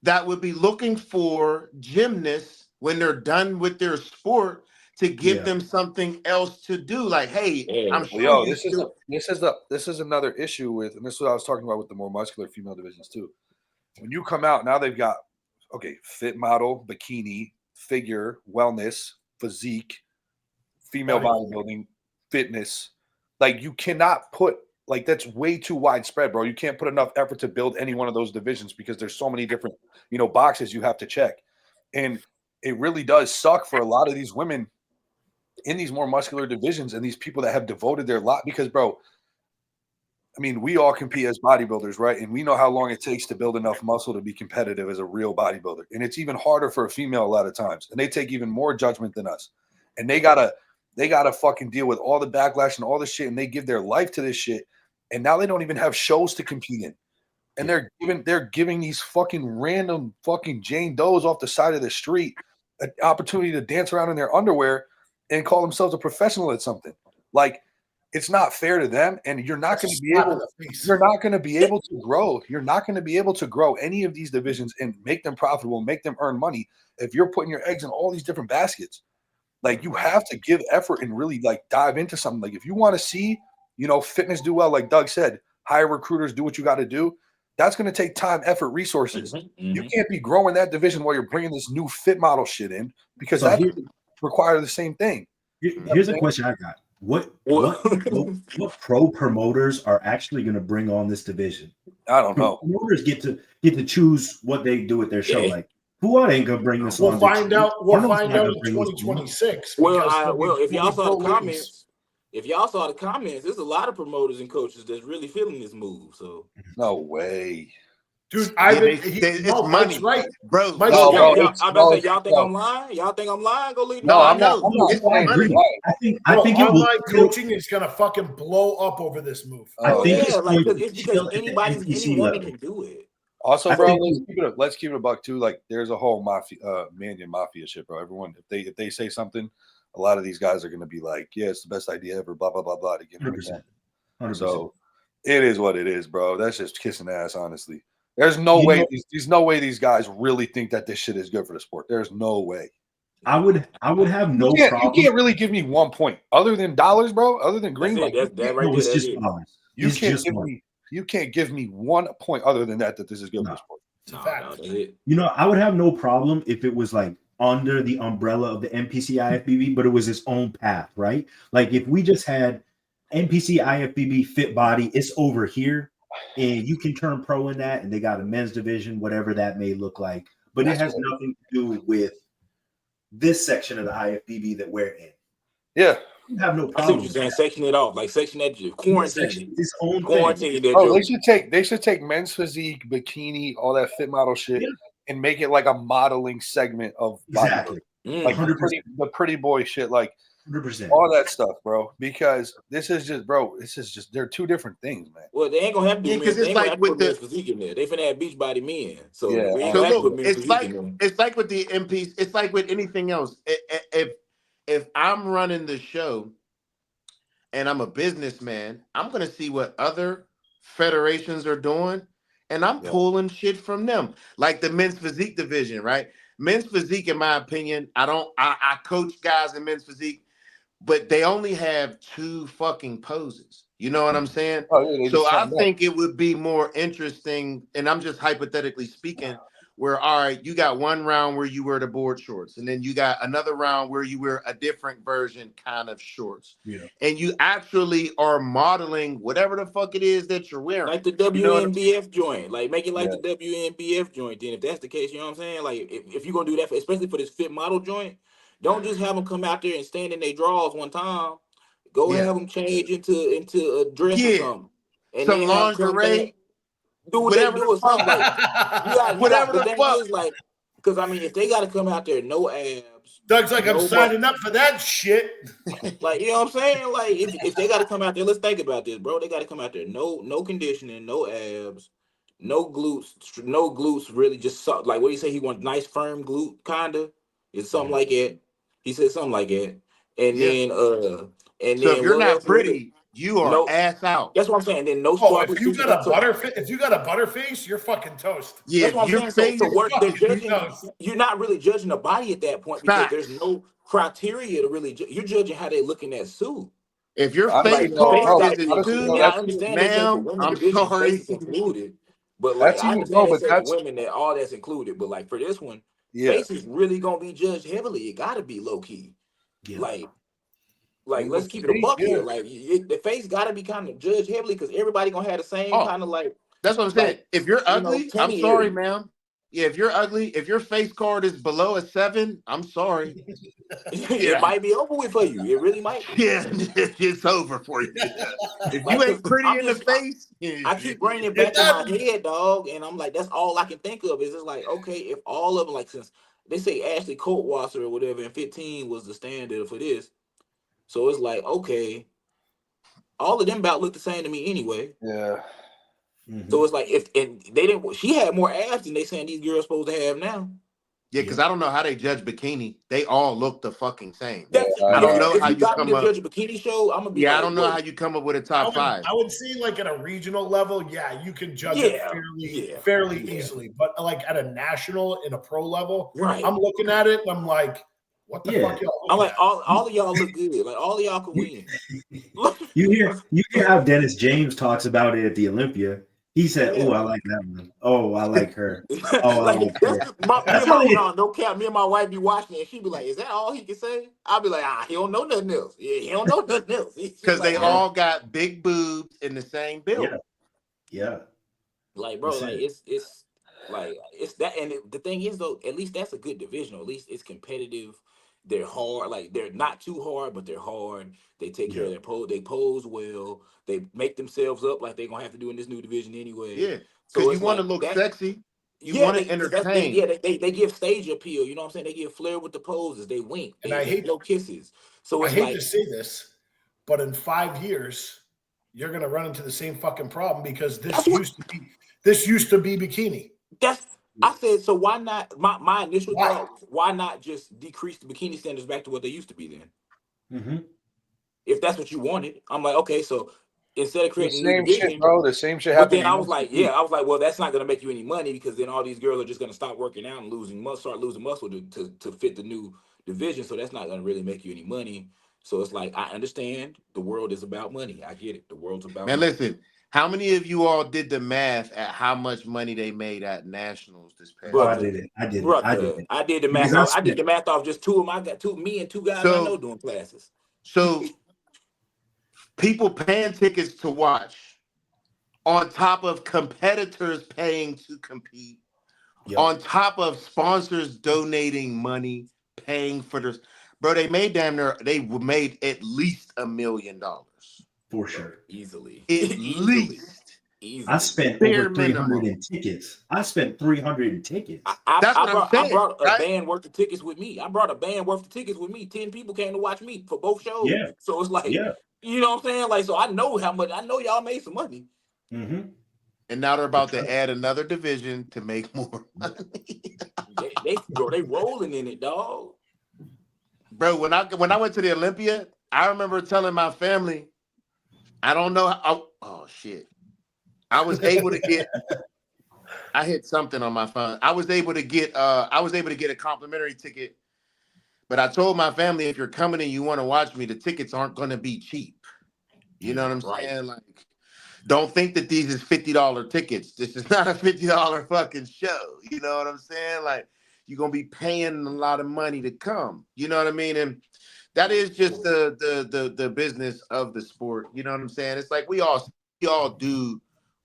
that would be looking for gymnasts when they're done with their sport to give them something else to do. Like, hey, I'm sure this is another issue with, and this is what I was talking about with the more muscular female divisions too. When you come out, now they've got fit model, bikini, figure, wellness, physique, female bodybuilding, fitness. Like you cannot put like that's way too widespread, bro. You can't put enough effort to build any one of those divisions because there's so many different, boxes you have to check. And it really does suck for a lot of these women in these more muscular divisions and these people that have devoted their lot because, bro, I mean, we all compete as bodybuilders, right? And we know how long it takes to build enough muscle to be competitive as a real bodybuilder. And it's even harder for a female a lot of times. And they take even more judgment than us. And they gotta fucking deal with all the backlash and all the shit. And they give their life to this shit. And now they don't even have shows to compete in. And they're giving these fucking random fucking Jane Does off the side of the street an opportunity to dance around in their underwear and call themselves a professional at something. Like, it's not fair to them, and you're not going to be able to grow. You're not going to be able to grow any of these divisions and make them profitable, make them earn money if you're putting your eggs in all these different baskets. Like, you have to give effort and really like dive into something. Like, if you want to see, fitness do well, like Doug said, hire recruiters, do what you got to do. That's going to take time, effort, resources. You can't be growing that division while you're bringing this new fit model shit in because that requires the same thing. Here's a question I got. What pro promoters are actually going to bring on this division? I don't know. Promoters get to choose what they do with their show. Like, who ain't going to bring this on? We'll find out in 2026. Well, if y'all saw the comments, there's a lot of promoters and coaches that's really feeling this move. So no way. Dude, it's money, right, bro. Y'all think I'm lying? Y'all think I'm lying? Go leave. No, I'm not. I agree. I think online coaching is gonna fucking blow up over this move. I think it's because anyone can do it. Also, bro, let's keep it a buck too. Like, there's a whole Mandian mafia shit, bro. Everyone, if they say something, a lot of these guys are gonna be like, "Yeah, it's the best idea ever." Blah blah blah blah. To get 100%. So it is what it is, bro. That's just kissing ass, honestly. There's no way. There's no way these guys really think that this shit is good for the sport. There's no way. I would have no problem. You can't really give me 1 point other than dollars, bro. Other than green, it's just dollars. You can't give me 1 point other than that this is good for the sport. I would have no problem if it was like under the umbrella of the NPC IFBB, but it was its own path, right? Like if we just had NPC IFBB Fit Body, it's over here. And you can turn pro in that, and they got a men's division, whatever that may look like. But it has nothing to do with this section of the IFBB that we're in. Yeah. You have no problem. I see what you're saying. Section it off. Like section that quarantine. Its own quarantine. They should take men's physique, bikini, all that fit model shit, and make it like a modeling segment of exactly. Like the pretty boy shit, like 100%. All that stuff, bro. Because this is just they're two different things, man. Well, they ain't gonna have to do because it's like with the physique in there. They finna have beach body men. So it's like with the MPs. It's like with anything else. If I'm running the show and I'm a businessman, I'm gonna see what other federations are doing, and I'm pulling shit from them. Like the men's physique division, right? Men's physique, in my opinion, I coach guys in men's physique, but they only have 2 fucking poses. You know what I'm saying? So I think it would be more interesting, and I'm just hypothetically speaking, where, all right, you got one round where you wear the board shorts, and then you got another round where you wear a different version kind of shorts. Yeah. And you actually are modeling whatever the fuck it is that you're wearing. Like the WNBF joint. Like, make it like the WNBF joint. Then if that's the case, you know what I'm saying? Like, if you're going to do that, especially for this fit model joint, don't just have them come out there and stand in their drawers one time. Go have them change into a dress or something. And some lingerie. Do whatever the fuck. Whatever the fuck is, like, because I mean, if they got to come out there no abs, Doug's like, I'm signing up for that shit. Like, you know what I'm saying? Like, if they got to come out there, let's think about this, bro. They got to come out there, no conditioning, no abs, no glutes. Really, just like what do you say? He wants nice firm glute, kinda. It's something like that. He said something like that, and then so if you're not pretty. You are ass out. That's what I'm saying. Then if you got a butterface, you're fucking toast. Yeah, that's what I'm saying. So work, you're not really judging the body at that point because there's no criteria to really. You're judging how they look in that suit. If your face card is included, I understand. Ma'am, I'm sorry. Included, but like I understand that's women that all that's included. But like for this one, face is really gonna be judged heavily. It got to be low key, like. like let's keep it a buck here. Like the face got to be kind of judged heavily because everybody gonna have the same kind of like. That's what I'm saying. Like, if you're ugly, I'm tanny sorry, area. ma'am. Yeah, if you're ugly, if your face card is below a 7, I'm sorry. It might be over with for you. It really might be. Yeah, it's over for you. If Like, you ain't pretty in the face, I keep bringing it back in my head, dog, and I'm like, that's all I can think of. Is just like, okay, if all of them, like, since they say Ashley Coatwasser or whatever, and 15 was the standard for this, so it's like, okay, all of them about look the same to me anyway. Yeah. So it's like if and they didn't, she had more abs than they saying these girls supposed to have now. Yeah, because I don't know how they judge bikini. They all look the fucking same. I don't know if how you you got come me to up. judge a bikini show, I'm gonna be. Yeah, like, I don't know how you come up with a top 5. I would say like at a regional level, yeah, you can judge it fairly easily. But like at a national, in a pro level, right? I'm looking at it and I'm like, what the fuck y'all? I'm like, all of y'all look good. Like all of y'all can win. You hear how Dennis James talks about it at the Olympia. He said, "Oh, I like that one. Oh, I like her. Oh, I like her." No cap. Me and my wife be watching it, and she be like, "Is that all he can say?" I'll be like, he don't know nothing else. Yeah, he don't know nothing else." Because they all got big boobs in the same build. Yeah. Like, bro, like it's like it's that, and the thing is though, at least that's a good division. At least it's competitive. They're hard, like they're not too hard, but they're hard. They take care of their pose. They pose well. They make themselves up like they're gonna have to do in this new division anyway. Yeah, because so you want to look sexy. You want to entertain. They give stage appeal. You know what I'm saying? They give flair with the poses. They wink. They blow kisses. So it's I hate to say this, but in 5 years, you're gonna run into the same fucking problem because this used to be bikini. I said, so why not? My initial thought, why not just decrease the bikini standards back to what they used to be then? If that's what you wanted, I'm like, okay, so instead of creating the same shit, bro, the same shit happened. But then I was like, well, that's not gonna make you any money because then all these girls are just gonna stop working out and start losing muscle to fit the new division. So that's not gonna really make you any money. So it's like, I understand the world is about money. I get it. The world's about money. Listen. How many of you all did the math at how much money they made at nationals this past? I did it. I did the math. I did the math off just me and two guys I know doing classes. So people paying tickets to watch, on top of competitors paying to compete, on top of sponsors donating money, paying for this. Bro, they made they made at least $1 million. For sure. Easily. At least. I spent over 300 in tickets. I spent 300 in tickets. That's what I'm saying. I brought a band worth of tickets with me. 10 people came to watch me for both shows. Yeah. So it's like, you know what I'm saying? Like, so I know how much. I know y'all made some money. And now they're about to add another division to make more money. they rolling in it, dog. Bro, when I went to the Olympia, I remember telling my family, I don't know how. Oh shit! I was able to get. I hit something on my phone. I was able to get a complimentary ticket, but I told my family, if you're coming and you want to watch me, the tickets aren't going to be cheap. You know what I'm saying? Like, don't think that these is $50 tickets. This is not a $50 fucking show. You know what I'm saying? Like, you're gonna be paying a lot of money to come. You know what I mean? And that is just the business of the sport. You know what I'm saying? It's like we all do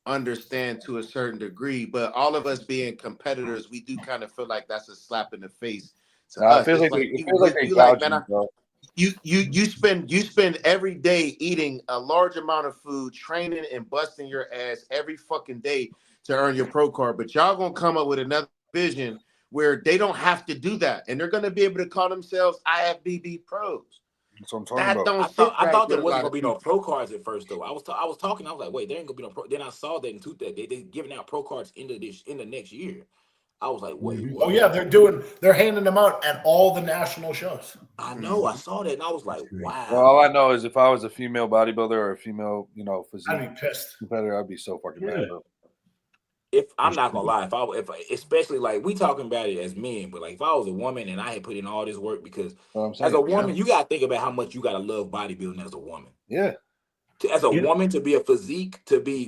understand to a certain degree, but all of us being competitors, we do kind of feel like that's a slap in the face. It feels like they gouge you, bro. You spend every day eating a large amount of food, training and busting your ass every fucking day to earn your pro card, but y'all gonna come up with another vision where they don't have to do that, and they're gonna be able to call themselves IFBB pros. That's what I'm talking about. I thought there wasn't gonna be no pro cards at first though. I was talking. I was like, wait, there ain't gonna be no pro. Then I saw that they giving out pro cards in the next year. I was like, wait. Oh yeah, they're handing them out at all the national shows. I know. I saw that and I was like, wow. Well, all I know is if I was a female bodybuilder or a female, physique I'd be pissed. competitor, I'd be so fucking mad, bro. If I'm not gonna lie, if especially like we talking about it as men, but like if I was a woman and I had put in all this work, because as a woman, you gotta think about how much you gotta love bodybuilding as a woman. Yeah. As a woman, to be a physique, to be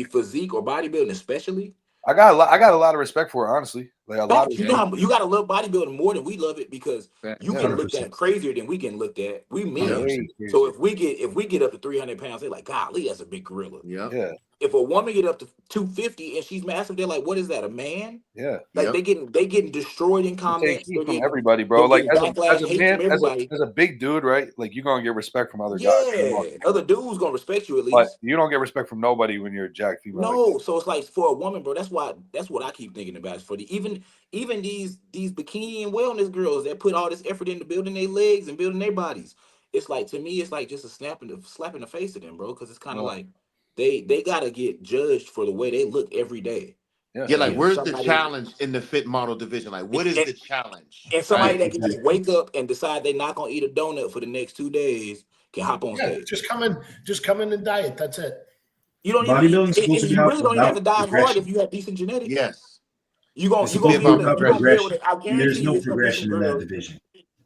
physique or bodybuilding, especially. I got a lot of respect for it, honestly. Like a lot of you gotta love bodybuilding more than we love it because you get looked 100%. at crazier than we get looked at. We men. 100%. So if we get up to 300 pounds, they're like, golly, that's a big gorilla. Yeah. If a woman get up to 250 and she's massive, they're like, what is that, a man? Yeah. Like they getting destroyed in You take comments. heat from everybody, bro. They're Like getting as backlash, a hate man, from everybody. as a big dude, right? Like you're gonna get respect from other guys. Yeah, other dudes gonna respect you at But least. you don't get respect from nobody when you're a jack female. No, like so it's like for a woman, bro. That's what I keep thinking about. Is for the even these bikini and wellness girls that put all this effort into building their legs and building their bodies. It's like, to me, it's like just a slap in the face of them, bro. Because it's kind of like they gotta get judged for the way they look every day. Yeah, like where's the challenge in the fit model division? Like, what is the challenge? And somebody that can just wake up and decide they're not gonna eat a donut for the next 2 days can hop on stage. Just come in and diet. That's it. You don't even. You really don't even have to dive hard if you have decent genetics. Yes. You're gonna be able to. I guarantee There's no you, progression in that division,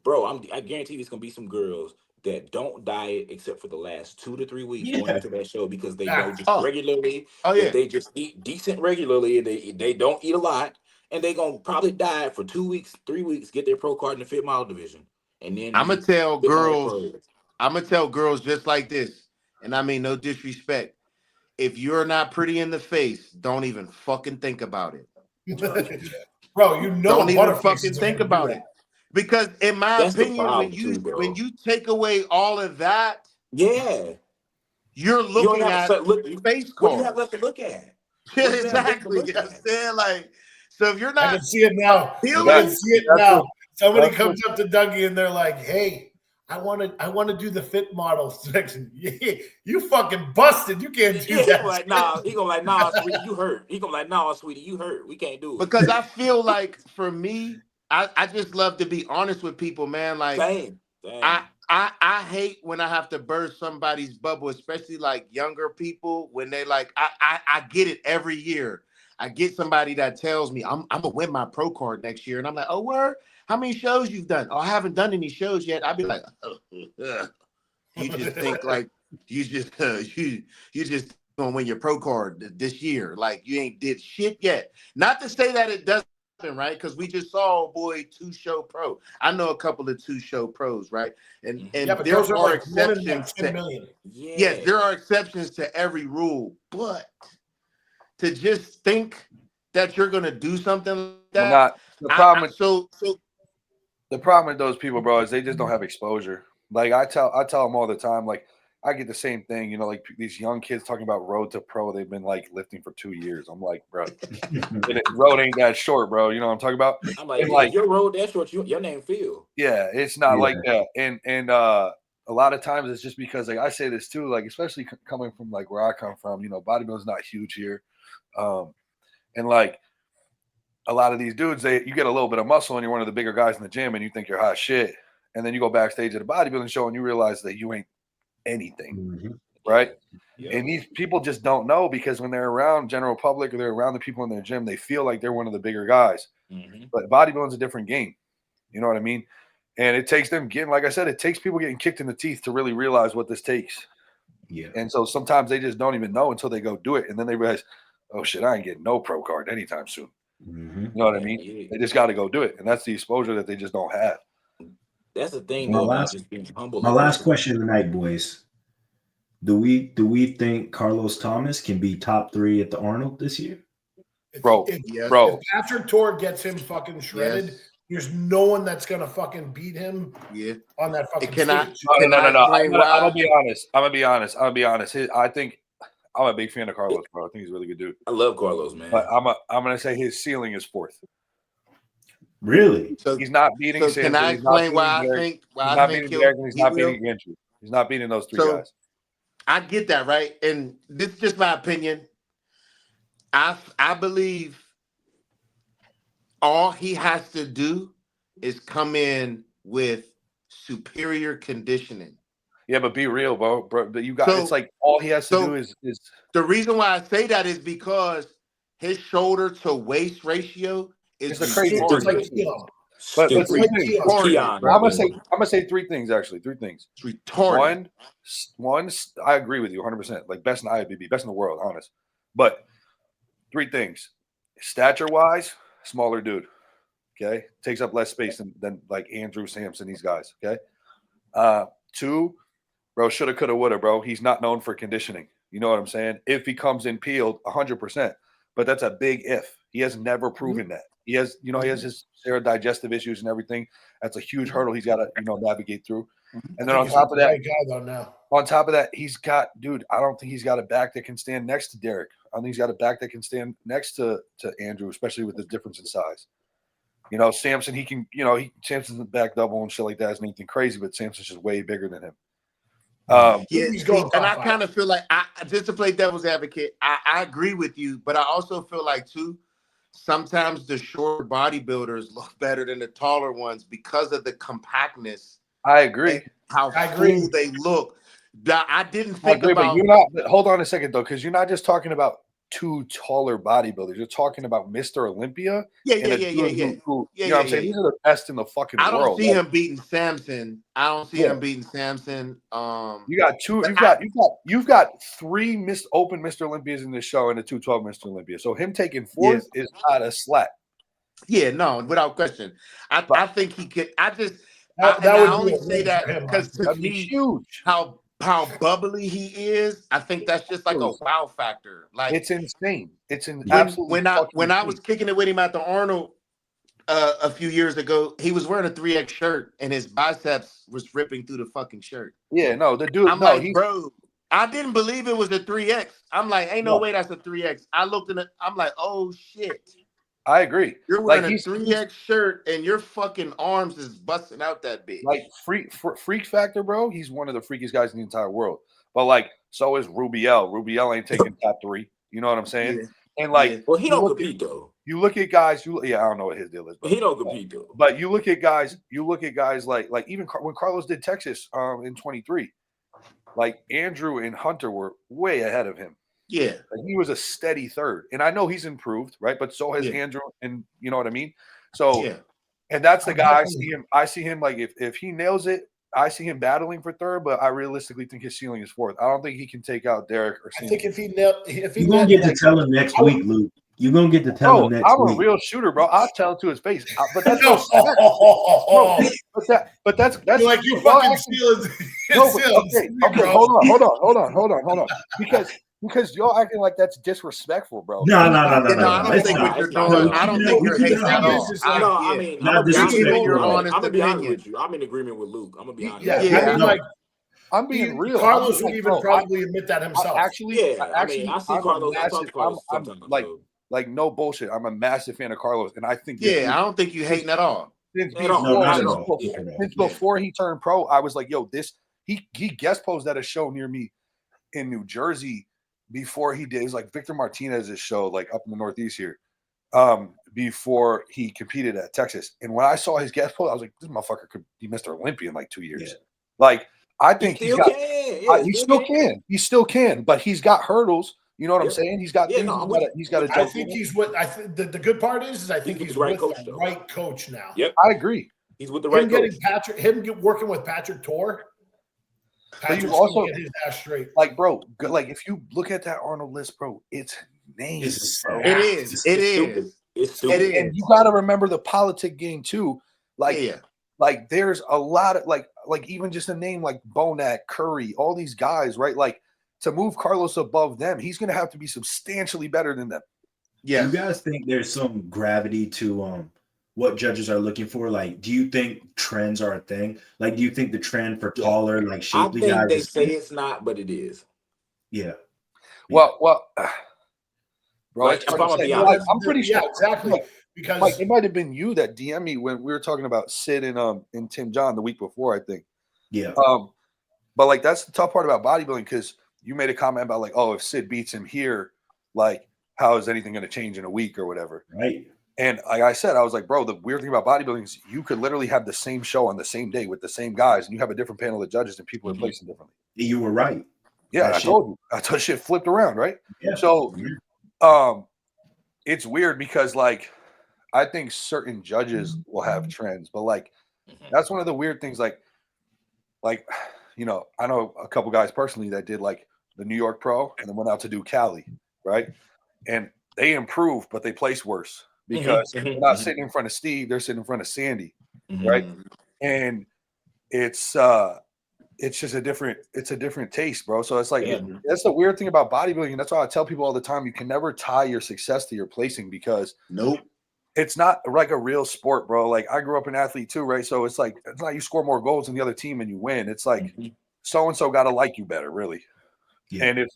bro. I guarantee there's gonna be some girls that don't diet except for the last 2 to 3 weeks going into that show because they go just regularly. If they just eat decent regularly and they don't eat a lot, and they gonna probably diet for 2 weeks, 3 weeks, get their pro card in the fit model division, and then I'm gonna tell girls just like this, and I mean no disrespect. If you're not pretty in the face, don't even fucking think about it. Bro, don't even fucking think about it. Because in my opinion, when you take away all of that, you're looking at face card. What do you have left to look at? Yeah, exactly. You know what I'm saying? Like, so if you're not, I can see it now. Somebody comes up to Dougie and they're like, "Hey, I want to do the fit model section." You fucking busted. You can't do that. Like, nah, he gonna like, nah, sweetie, you hurt. He gonna like, nah, sweetie, you hurt. We can't do it. Because I feel like for me, I just love to be honest with people, man. Like, Same. I hate when I have to burst somebody's bubble, especially like younger people when they like, I get it every year. I get somebody that tells me I'm gonna win my pro card next year, and I'm like, oh, word? How many shows you've done? Oh, I haven't done any shows yet. I'd be like, you just think like you just gonna win your pro card this year. Like you ain't did shit yet. Not to say that it doesn't happen, right? Because we just saw 2-show pro. I know a couple of 2-show pros, right? And there are exceptions to yes, there are exceptions to every rule, but to just think that you're gonna do something like that. The problem with those people, bro, is they just don't have exposure. Like I tell them all the time, like I get the same thing, you know, like these young kids talking about road to pro. They've been like lifting for 2 years. I'm like, bro, road ain't that short, bro. You know what I'm talking about? I'm like your road that short, your name Phil. Yeah, it's not like that. And a lot of times it's just because like I say this too, like especially coming from like where I come from, you know, bodybuilding's not huge here. And like a lot of these dudes, you get a little bit of muscle and you're one of the bigger guys in the gym and you think you're hot shit. And then you go backstage at a bodybuilding show and you realize that you ain't anything, right? Yeah. And these people just don't know because when they're around general public or they're around the people in their gym, they feel like they're one of the bigger guys. But bodybuilding's a different game. You know what I mean? And it takes them getting, like I said, it takes people getting kicked in the teeth to really realize what this takes. Yeah. And so sometimes they just don't even know until they go do it. And then they realize, oh shit, I ain't getting no pro card anytime soon. You know what I mean? They just got to go do it. And that's the exposure that they just don't have. That's the thing. My last question tonight, boys. Do we think Carlos Thomas can be top 3 at the Arnold this year? Bro. If Patrick Tor gets him fucking shredded, there's no one that's gonna fucking beat him on that fucking stage. No. I'm gonna be honest. I think I'm a big fan of Carlos, bro. I think he's a really good dude. I love Carlos, man. But I'm gonna say his ceiling is 4th. Really? So he's not beating. So can I explain why I think he's not beating Gentry. He's not beating those 3 guys. I get that, right? And this is just my opinion. I believe all he has to do is come in with superior conditioning. Yeah, but be real, bro. But you got it's like all he has to do is the reason why I say that is because his shoulder to waist ratio is crazy. But I'm gonna say 3 things actually. 3 things. It's retarded. One, I agree with you 100%. Like best in IFBB, best in the world, honest. But 3 things: stature wise, smaller dude. Okay, takes up less space than like Andrew Sampson, these guys. Okay, 2, bro, shoulda, coulda, woulda, bro. He's not known for conditioning. You know what I'm saying? If he comes in peeled, 100%, but that's a big if. He has never proven that. He has, he has his digestive issues and everything. That's a huge hurdle he's got to, navigate through. And then on top of that, right guy though now. On top of that, he's got, dude, I don't think he's got a back that can stand next to Derek. I think he's got a back that can stand next to Andrew, especially with the difference in size. Sampson, he can, Sampson's a back double and shit like that isn't anything crazy, but Sampson's just way bigger than him. He's going and I kind of feel like, just to play devil's advocate, I agree with you, but I also feel like, too, sometimes the short bodybuilders look better than the taller ones because of the compactness. I agree. How full they look. I didn't think about. But you're not. Hold on a second though, because you're not just talking about 2 taller bodybuilders. You're talking about Mr. Olympia. Yeah. You know what I'm saying? These are the best in the fucking world. I don't see him beating Samson. I don't see him beating Samson. You got 2. You've got 3 open Mr. Olympias in this show and a 212 Mr. Olympia. So him taking 4th is not a slap. Yeah, no, without question. I think he could. I only say that because to me, huge. How bubbly he is, I think that's just like a wow factor. Like it's insane. It's absolutely when I was kicking it with him at the Arnold a few years ago, he was wearing a 3X shirt and his biceps was ripping through the fucking shirt. Yeah, no, the dude. I'm like, bro, I didn't believe it was a 3X. I'm like, ain't no way that's a 3X. I looked in it. I'm like, oh shit. I agree. You're wearing a 3X shirt and your fucking arms is busting out that big. Like freak factor, bro. He's one of the freakiest guys in the entire world. But like, so is Rubiel. Rubiel ain't taking top 3. You know what I'm saying? Yeah. And like, well, he don't compete though. You look at guys. I don't know what his deal is, but he don't compete though. But you look at guys. Like even when Carlos did Texas in 23, like Andrew and Hunter were way ahead of him. Yeah, like he was a steady 3rd, and I know he's improved, right? But so has Andrew, and you know what I mean. So, and that's the guy I see him like if he nails it, I see him battling for 3rd. But I realistically think his ceiling is 4th. I don't think he can take out Derek or. I think if he you're gonna get to tell him next week, Luke. You're gonna get to tell him next week. I'm a real shooter, bro. I'll tell it to his face. But that's but that's like you fucking stealing. Okay, hold on. Because y'all acting like that's disrespectful, bro. No. I don't think what you're doing. I don't think you're hating at all. I mean, I'm gonna be honest with you. I'm in agreement with Luke. I'm gonna be honest. Yeah. I'm being real. Carlos would even probably admit that himself. I see Carlos. I talk to Carlos sometimes. Like no bullshit. I'm a massive fan of Carlos, and I think I don't think you hating at all. Since before he turned pro, I was like, yo, he guest posed at a show near me in New Jersey before he did. It was like Victor Martinez's show, like up in the Northeast here, before he competed at Texas. And when I saw his guest post, I was like, this motherfucker could be Mr. Olympia in like 2 years. Yeah. Like, I think he still can, but he's got hurdles. You know what I'm saying? He's got things he's got to. I think he's with. I think the good part is I think he's with the right coach now. Yep, I agree. He's with the right coach. Working with Patrick Tor. But you also get his ass straight. Like, bro, like if you look at that Arnold list, bro, it's names. It is. It's stupid. And you got to remember the politic game too. Like there's a lot of like even just a name like Bonac, Curry, all these guys, right? Like to move Carlos above them, he's going to have to be substantially better than them. Yeah. You guys think there's some gravity to what judges are looking for? Like, do you think trends are a thing? Like, do you think the trend for taller, like shapely guys? I think they say it's not, but it is. Yeah. Well, bro, like, I'm pretty sure exactly. Because like it might have been you that DM'd me when we were talking about Sid and Tim John the week before, I think. Yeah. But like that's the tough part about bodybuilding because you made a comment about like, oh, if Sid beats him here, like how is anything going to change in a week or whatever? Right. And like I said, I was like, bro, the weird thing about bodybuilding is you could literally have the same show on the same day with the same guys, and you have a different panel of judges and people are placing differently. You were right. Yeah, I told you. I told shit flipped around, right? Yeah. So, it's weird because like I think certain judges will have trends, but like that's one of the weird things. Like you know, I know a couple guys personally that did like the New York Pro and then went out to do Cali, right? And they improved, but they placed worse because they're not sitting in front of Steve, they're sitting in front of Sandy, right? And it's just a different taste, bro. So it's like that's the weird thing about bodybuilding. That's why I tell people all the time, you can never tie your success to your placing, because it's not like a real sport, bro. Like I grew up an athlete too, right? So it's like you score more goals than the other team and you win. It's like so and so got to like you better, really. Yeah. And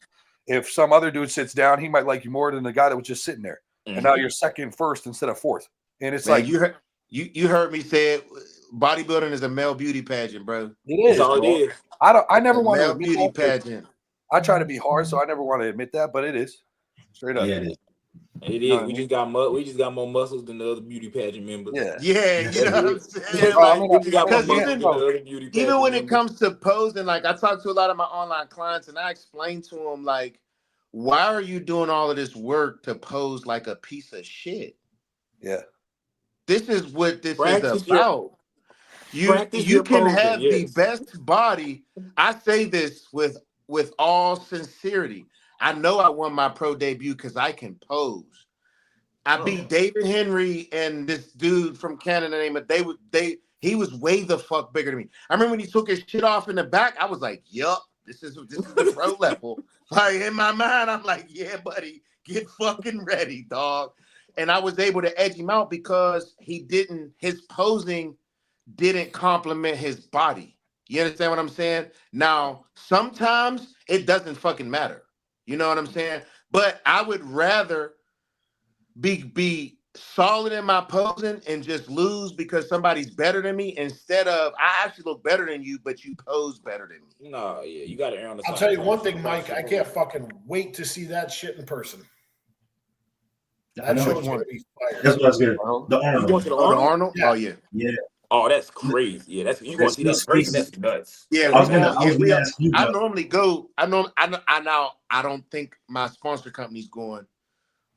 if some other dude sits down, he might like you more than the guy that was just sitting there. And now you're second, first instead of fourth. And it's like you heard me say it. Bodybuilding is a male beauty pageant, bro. It is. That's all it is. I never want to male admit beauty that. pageant. I try to be hard, so I never want to admit that, but it is. Straight up. Yeah, it is. It is. We just got more muscles than the other beauty pageant members. Yeah, you know what I'm saying? Even when it comes to posing, like I talk to a lot of my online clients and I explain to them, like, why are you doing all of this work to pose like a piece of shit? Yeah. This is what this is about. You can have the best body. I say this with all sincerity. I know I won my pro debut because I can pose. I beat David Henry and this dude from Canada named he was way the fuck bigger than me. I remember when he took his shit off in the back, I was like, yup, this is the pro level. Like in my mind, I'm like, yeah, buddy, get fucking ready, dog. And I was able to edge him out because his posing didn't compliment his body. You understand what I'm saying? Now, sometimes it doesn't fucking matter. You know what I'm saying? But I would rather be solid in my posing and just lose because somebody's better than me instead of I actually look better than you, but you pose better than me. No, yeah, you got to err on the side. I'll tell you one thing, Mike. I can't fucking wait to see that shit in person. That show's gonna be fire. That's what I was gonna. The Arnold. You going to the Arnold? Yeah. Oh yeah. Yeah. Oh, that's crazy. Yeah, that's you going to see that in person. That's nuts. Yeah, I was gonna ask you. I normally go. I don't think my sponsor company's going.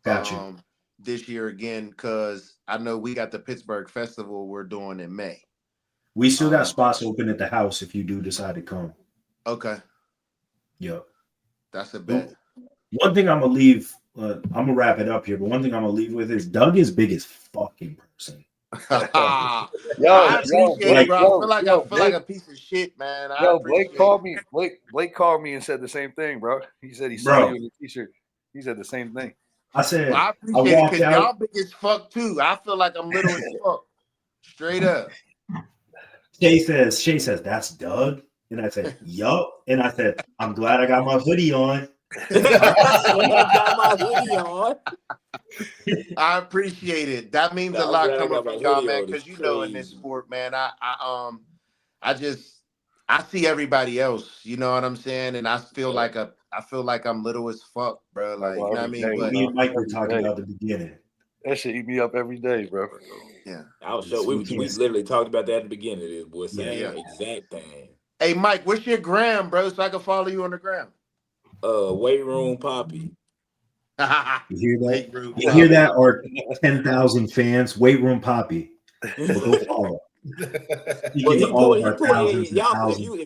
Gotcha. This year again, because I know we got the Pittsburgh Festival we're doing in May. We still got spots open at the house if you do decide to come. Okay. Yep. That's a bet. One thing I'm gonna leave. I'm gonna wrap it up here, but one thing I'm gonna leave with is Doug is big as fucking person. I appreciate it, bro. I feel like a piece of shit, man. Blake called me. Blake called me and said the same thing, bro. He said he saw you in the t-shirt. He said the same thing. I said, I appreciate it because y'all big as fuck too. I feel like I'm little as fuck. Straight up. Shay says, that's Doug. And I said, yup. And I said, I'm glad I got my hoodie on. I appreciate it. That means a lot coming from y'all, man. Because you know, in this sport, man, I see everybody else. You know what I'm saying? And I feel like I'm little as fuck, bro. Like, you know what I mean? But me and Mike were talking about the beginning. That shit eat me up every day, bro. Yeah, I was sure we literally talked about that at the beginning of this, boy. Same exact thing. Hey, Mike, what's your gram, bro? So I can follow you on the gram. Weight Room Poppy. You hear that? You hear that? Or 10,000 fans, Weight Room Poppy. Go follow. If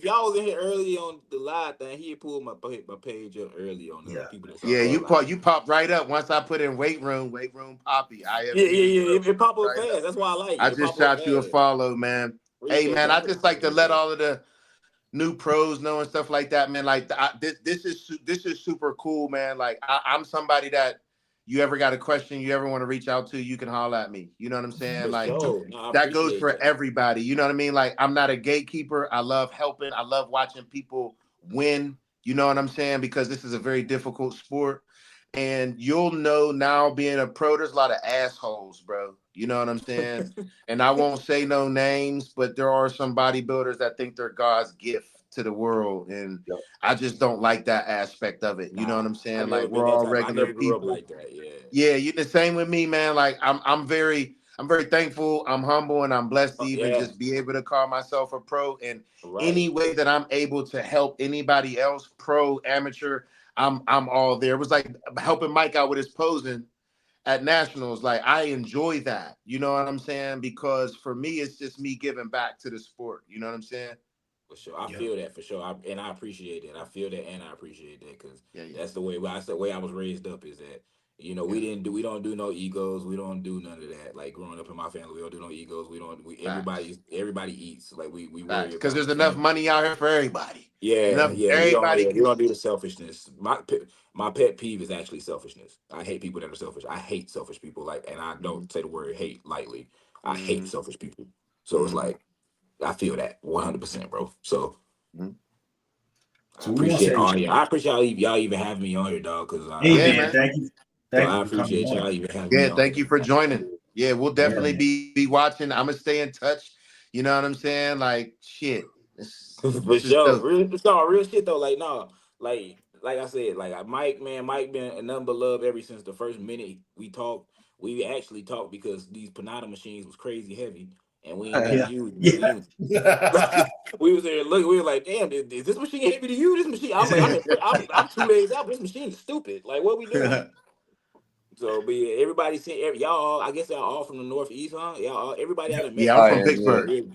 y'all was in here early on the live thing, he pulled my page up early on the people that you popped right up once I put in weight room Poppy. IFBB. It popped up fast. That's why I like it. I just shot you a follow, man. Hey, man, I just like to let all of the new pros know and stuff like that, man. Like this is super cool, man. Like I'm somebody that you ever got a question you ever want to reach out to, you can holler at me. You know what I'm saying? Like that goes for everybody. You know what I mean? Like I'm not a gatekeeper. I love helping. I love watching people win. You know what I'm saying? Because this is a very difficult sport. And you'll know now being a pro, there's a lot of assholes, bro. You know what I'm saying? And I won't say no names, but there are some bodybuilders that think they're God's gift to the world. And I just don't like that aspect of it. You know what I'm saying? Like we're all regular people. Like that. Yeah, you the same with me, man. Like I'm very thankful, I'm humble, and I'm blessed to even just be able to call myself a pro. And any way that I'm able to help anybody else, pro, amateur, I'm all there. It was like helping Mike out with his posing at nationals. Like I enjoy that. You know what I'm saying? Because for me, it's just me giving back to the sport. You know what I'm saying? For sure, I feel that for sure, and I appreciate that. I feel that, and I appreciate that because that's the way. The way I was raised up is that You know, we don't do no egos. We don't do none of that. Like growing up in my family, we don't do no egos. Everybody eats. Like we worry Because about there's enough money out here for everybody. Yeah, Enough, yeah. everybody We can don't do eat. the selfishness. My pet peeve is actually selfishness. I hate people that are selfish. I hate selfish people. Like, and I don't say the word hate lightly. I hate selfish people. So it's like I feel that 100%, bro. So I So we want to appreciate say, all y'all. I appreciate y'all even having me on here, dog. Because hey Yeah, man, man. thank you, so thank I you for coming appreciate on. y'all even having me Yeah, on thank here. you for joining. Yeah, we'll Yeah, definitely man. be watching. I'm gonna stay in touch. You know what I'm saying? Like shit. For This is sure, dope. real shit though. Like, no, like I said, like Mike been nothing but love ever since the first minute we talked. We actually talked because these Panada machines was crazy heavy, and we ain't never Yeah, used them. We yeah. used we was there looking. We were like, damn, is this machine heavy to you? This machine, I'm like, I'm 2 days out. This machine is stupid. Like, what we doing? So, but yeah, everybody sent y'all. I guess y'all all from the Northeast, huh? Everybody I done met Yeah, I'm from I from am, Northeast been yeah. Pittsburgh. real.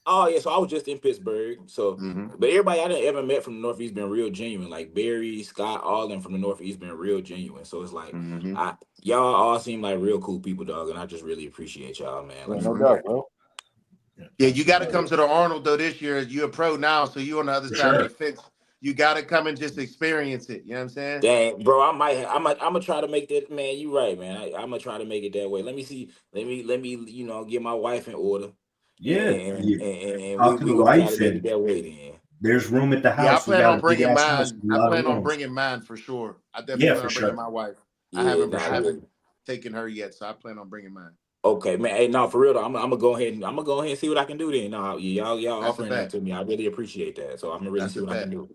Oh yeah, so I was just in Pittsburgh. So, but everybody I done ever met from the Northeast been real genuine. Like Barry, Scott, all them from the Northeast been real genuine. So it's like y'all all seem like real cool people, dog, and I just really appreciate y'all, man. Yeah, Like no for real. doubt, bro. Yeah, you got to come to the Arnold though this year. You're a pro now, so you on the other For side of sure. the fence. You got to come and just experience it. You know what I'm saying? Dang, bro, I'm gonna try to make that, man. You right, man. I'm gonna try to make it that way. Let me see. Let me, get my wife in order, Yeah, you and talk to we the gonna try to wife, make it and that way then. there's room at the Yeah, I house. We plan got on a big bringing ass house mine. with a I lot of plan on rooms. bringing mine for sure. I definitely Yeah, plan for on bringing sure. my wife. Yeah, nah, I yeah. haven't taken her yet, so I plan on bringing mine. Okay, man. Hey, no, for real though. I'm gonna go ahead and see what I can do then. No, y'all That's a offering that bet. to me. I really appreciate that. So I'm gonna really That's see a what I can bet. do.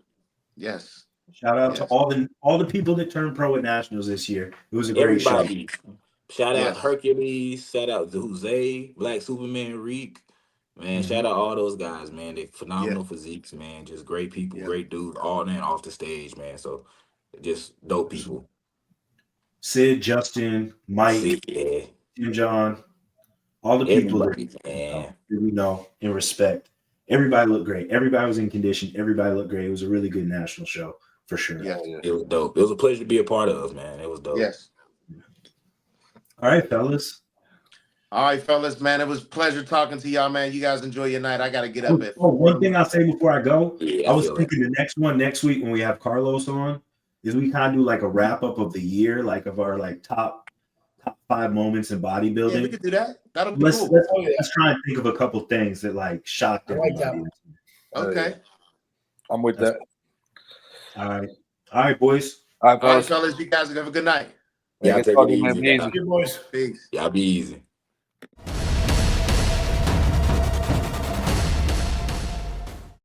Yes. Shout out to Yes. all the people that turned pro at nationals this year. It was a great show. Everybody, shout out Yes. Hercules, shout out Jose, Black Superman, Reek, man. Shout out all those guys, man. They Yeah. phenomenal physiques, man. Just great people, Yeah. great dudes, all in off the stage, man. So just dope people. Sid, Justin, Mike, See, yeah, Tim John, all the people that, everybody, man. that we know and respect. Everybody looked great. Everybody was in condition. Everybody looked great. It was a really good national show for sure. Yes. Yeah. It was dope. It was a pleasure to be a part of, man. It was dope. Yes. All right, fellas. All right, fellas, man. It was a pleasure talking to y'all, man. You guys enjoy your night. I gotta get up at One 4. thing I'll say before I go, Yeah, I I was feel that. thinking the next week when we have Carlos on, is we kind of do like a wrap up of the year, like of our like top 5 moments in Yeah, we bodybuilding. could do that. That'll be Let's cool. let's Oh, yeah. let's try and think of a couple things that like shocked I like that everybody. one. Okay. I'm with That's- that. All right, boys. All right, All right, fellas. fellas. You guys have a good night. Yeah, Y'all get take it talking, man. easy, Be man. easy. Good boys. Peace. Y'all be easy.